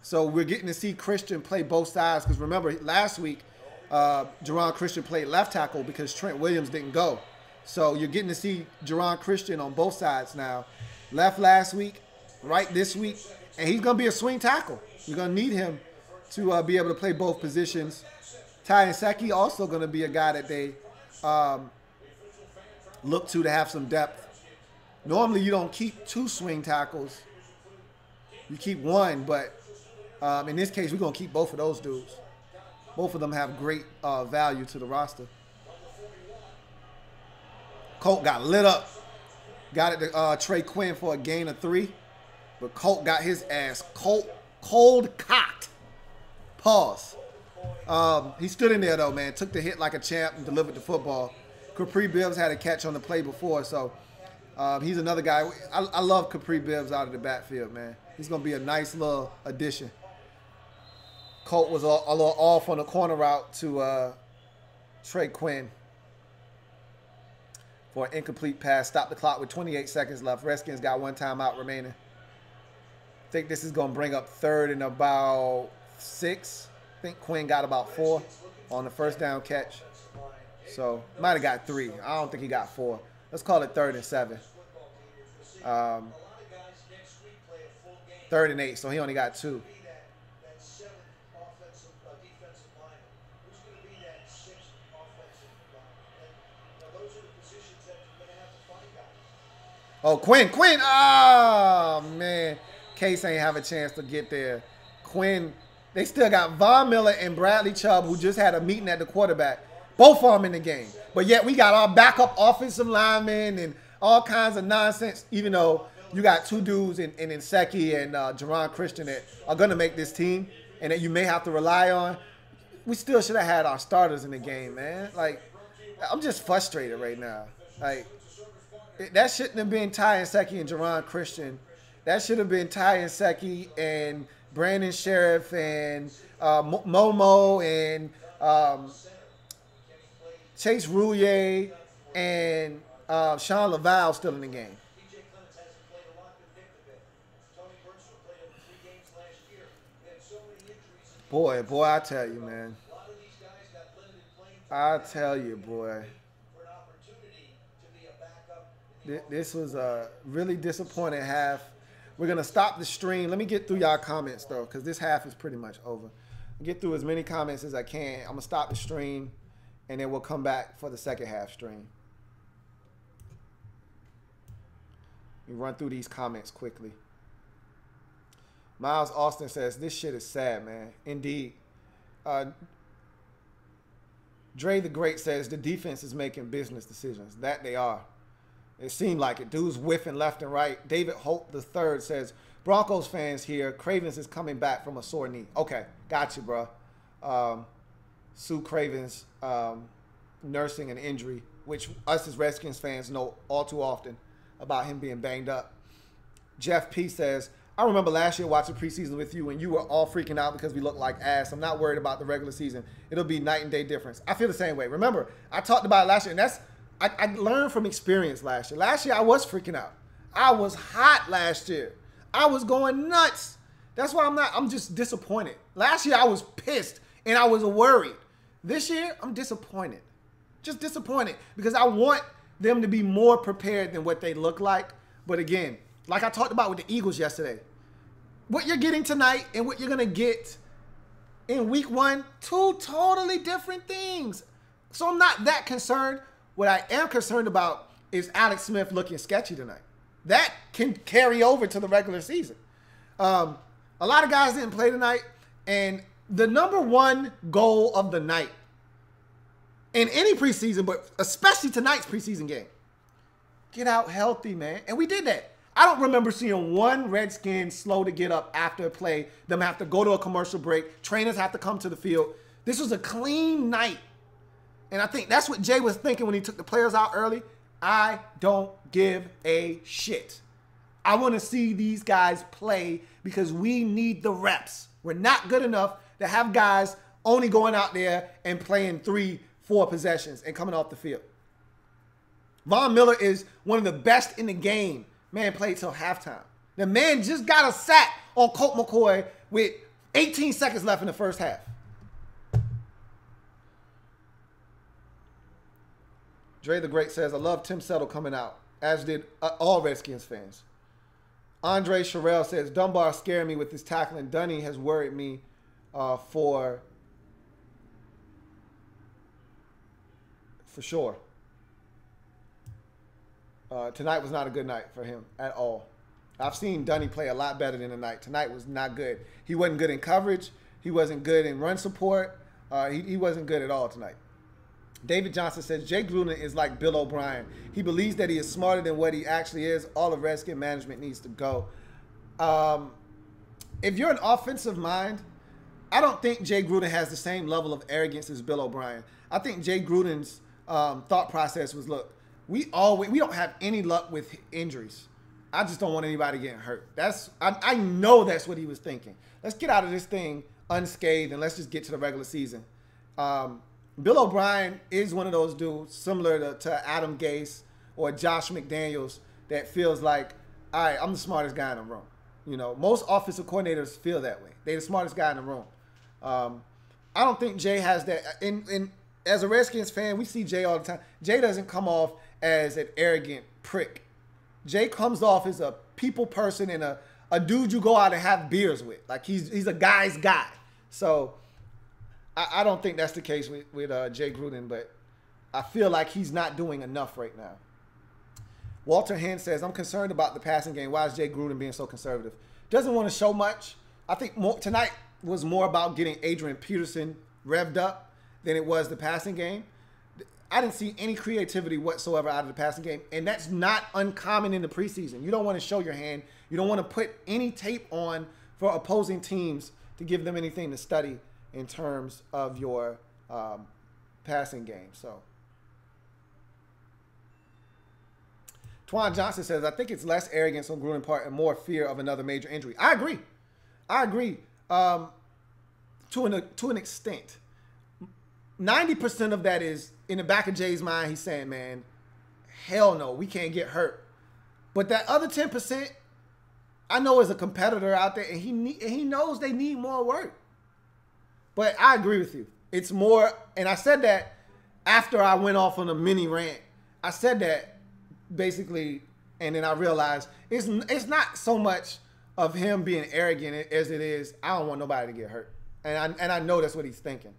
So we're getting to see Christian play both sides because remember, last week, Jerron Christian played left tackle because Trent Williams didn't go. So you're getting to see Jerron Christian on both sides now. Left last week, right this week, and he's going to be a swing tackle. You're going to need him to be able to play both positions. Ty Nsekhe also going to be a guy that they look to have some depth. Normally you don't keep 2 swing tackles. You keep 1, but In this case, we're going to keep both of those dudes. Both of them have great value to the roster. Colt got lit up. Got it to Trey Quinn for a gain of 3. But Colt got his ass cold cocked. Pause. He stood in there, though, man. Took the hit like a champ and delivered the football. Capri Bibbs had a catch on the play before, so he's another guy. I love Capri Bibbs out of the backfield, man. He's going to be a nice little addition. Colt was a little off on the corner route to Trey Quinn for an incomplete pass. Stop the clock with 28 seconds left. Redskins got 1 timeout remaining. I think this is going to bring up 3rd and about 6. I think Quinn got about 4 on the first down catch. So, might have got 3. I don't think he got 4. Let's call it 3rd and 7. 3rd and 8, so he only got 2. Oh, Quinn. Oh, man. Case ain't have a chance to get there. Quinn, they still got Von Miller and Bradley Chubb, who just had a meeting at the quarterback. Both of them in the game. But yet we got our backup offensive linemen and all kinds of nonsense, even though you got 2 dudes in Inseki and Jerron Christian that are going to make this team and that you may have to rely on. We still should have had our starters in the game, man. Like, I'm just frustrated right now. Like, that shouldn't have been Ty Inseki and Jerron Christian. That should have been Ty Inseki and Brandon Sheriff and Momo and Chase Rouillet and Sean Laval still in the game. Boy, I tell you, man. I tell you, boy. This was a really disappointing half. We're going to stop the stream. Let me get through y'all comments, though, because this half is pretty much over. Get through as many comments as I can. I'm going to stop the stream, and then we'll come back for the second half stream. We run through these comments quickly. Miles Austin says, this shit is sad, man. Indeed. Dre the Great says, the defense is making business decisions. That they are. It seemed like it. Dudes whiffing left and right. David Hope III says, Broncos fans here. Cravens is coming back from a sore knee. Okay, got you, bro. Sue Cravens nursing an injury, which us as Redskins fans know all too often about him being banged up. Jeff P says, I remember last year watching preseason with you and you were all freaking out because we looked like ass. I'm not worried about the regular season. It'll be night and day difference. I feel the same way. Remember, I talked about it last year, and I learned from experience last year. Last year, I was freaking out. I was hot last year. I was going nuts. That's why I'm just disappointed. Last year, I was pissed and I was worried. This year, I'm disappointed. Just disappointed because I want them to be more prepared than what they look like. But again, like I talked about with the Eagles yesterday, what you're getting tonight and what you're going to get in week 1, 2 totally different things. So I'm not that concerned. What I am concerned about is Alex Smith looking sketchy tonight. That can carry over to the regular season. A lot of guys didn't play tonight, and the number 1 goal of the night in any preseason, but especially tonight's preseason game, get out healthy, man. And we did that. I don't remember seeing one Redskin slow to get up after a play, them have to go to a commercial break, trainers have to come to the field. This was a clean night. And I think that's what Jay was thinking when he took the players out early. I don't give a shit. I want to see these guys play because we need the reps. We're not good enough to have guys only going out there and playing 3-4 possessions and coming off the field. Von Miller is one of the best in the game. Man played till halftime. The man just got a sack on Colt McCoy with 18 seconds left in the first half. Dre the Great says, I love Tim Settle coming out, as did all Redskins fans. Andre Sherrill says, Dunbar scared me with his tackling. Dunny has worried me for sure. Tonight was not a good night for him at all. I've seen Dunny play a lot better than tonight. Tonight was not good. He wasn't good in coverage. He wasn't good in run support. He wasn't good at all tonight. David Johnson says, Jay Gruden is like Bill O'Brien. He believes that he is smarter than what he actually is. All of Redskin management needs to go. If you're an offensive mind, I don't think Jay Gruden has the same level of arrogance as Bill O'Brien. I think Jay Gruden's thought process was, look, we don't have any luck with injuries. I just don't want anybody getting hurt. I know that's what he was thinking. Let's get out of this thing unscathed and let's just get to the regular season. Bill O'Brien is one of those dudes similar to Adam Gase or Josh McDaniels that feels like, all right, I'm the smartest guy in the room. You know, most offensive coordinators feel that way. They're the smartest guy in the room. I don't think Jay has that. As a Redskins fan, we see Jay all the time. Jay doesn't come off as an arrogant prick. Jay comes off as a people person and a dude you go out and have beers with. Like he's a guy's guy. So I don't think that's the case with Jay Gruden, but I feel like he's not doing enough right now. Walter Hen says, I'm concerned about the passing game. Why is Jay Gruden being so conservative? Doesn't want to show much. I think tonight was more about getting Adrian Peterson revved up than it was the passing game. I didn't see any creativity whatsoever out of the passing game, and that's not uncommon in the preseason. You don't want to show your hand. You don't want to put any tape on for opposing teams to give them anything to study in terms of your passing game. So, Twan Johnson says, I think it's less arrogance on Gruden's part and more fear of another major injury. I agree. To an extent. 90% of that is in the back of Jay's mind. He's saying, man, hell no, we can't get hurt. But that other 10%, I know is a competitor out there, and he knows they need more work. But I agree with you. It's more, and I said that after I went off on a mini rant. I said that basically, and then I realized it's not so much of him being arrogant as it is, I don't want nobody to get hurt. And I know that's what he's thinking.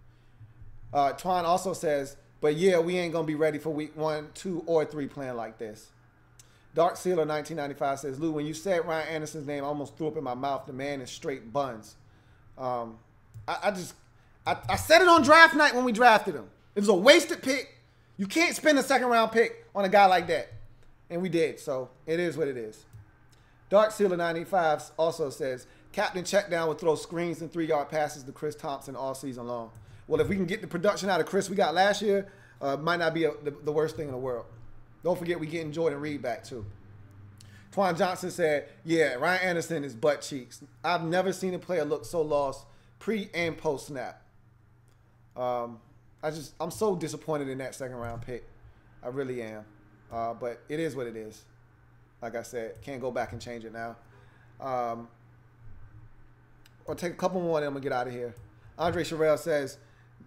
Twan also says, but yeah, we ain't going to be ready for week 1, 2, or 3 playing like this. Dark Sealer 1995 says, Lou, when you said Ryan Anderson's name, I almost threw up in my mouth. The man is straight buns. I said it on draft night when we drafted him. It was a wasted pick. You can't spend a second-round pick on a guy like that. And we did, so it is what it is. Dark Sealer 95 also says, Captain Checkdown would throw screens and 3-yard passes to Chris Thompson all season long. Well, if we can get the production out of Chris we got last year, might not be the worst thing in the world. Don't forget we getting Jordan Reed back too. Twan Johnson said, yeah, Ryan Anderson is butt cheeks. I've never seen a player look so lost pre and post snap. I'm so disappointed in that second-round pick. I really am. But it is what it is. Like I said, can't go back and change it now. I'll take a couple more and I'm going to get out of here. Andre Sherrill says,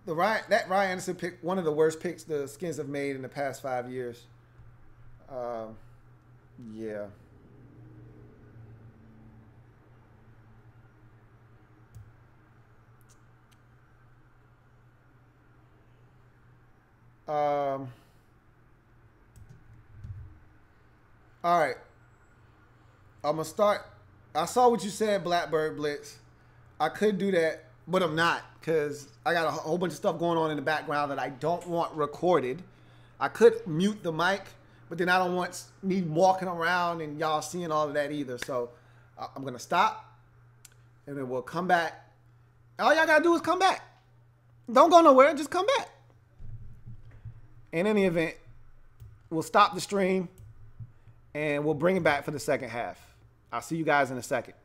that Ryan Anderson pick, one of the worst picks the Skins have made in the past 5 years. Yeah. All right. I'm going to start. I saw what you said, Blackbird Blitz. I could do that, but I'm not because I got a whole bunch of stuff going on in the background that I don't want recorded. I could mute the mic, but then I don't want me walking around and y'all seeing all of that either. So I'm going to stop, and then we'll come back. All y'all got to do is come back. Don't go nowhere. Just come back. In any event, we'll stop the stream, and we'll bring it back for the second half. I'll see you guys in a second.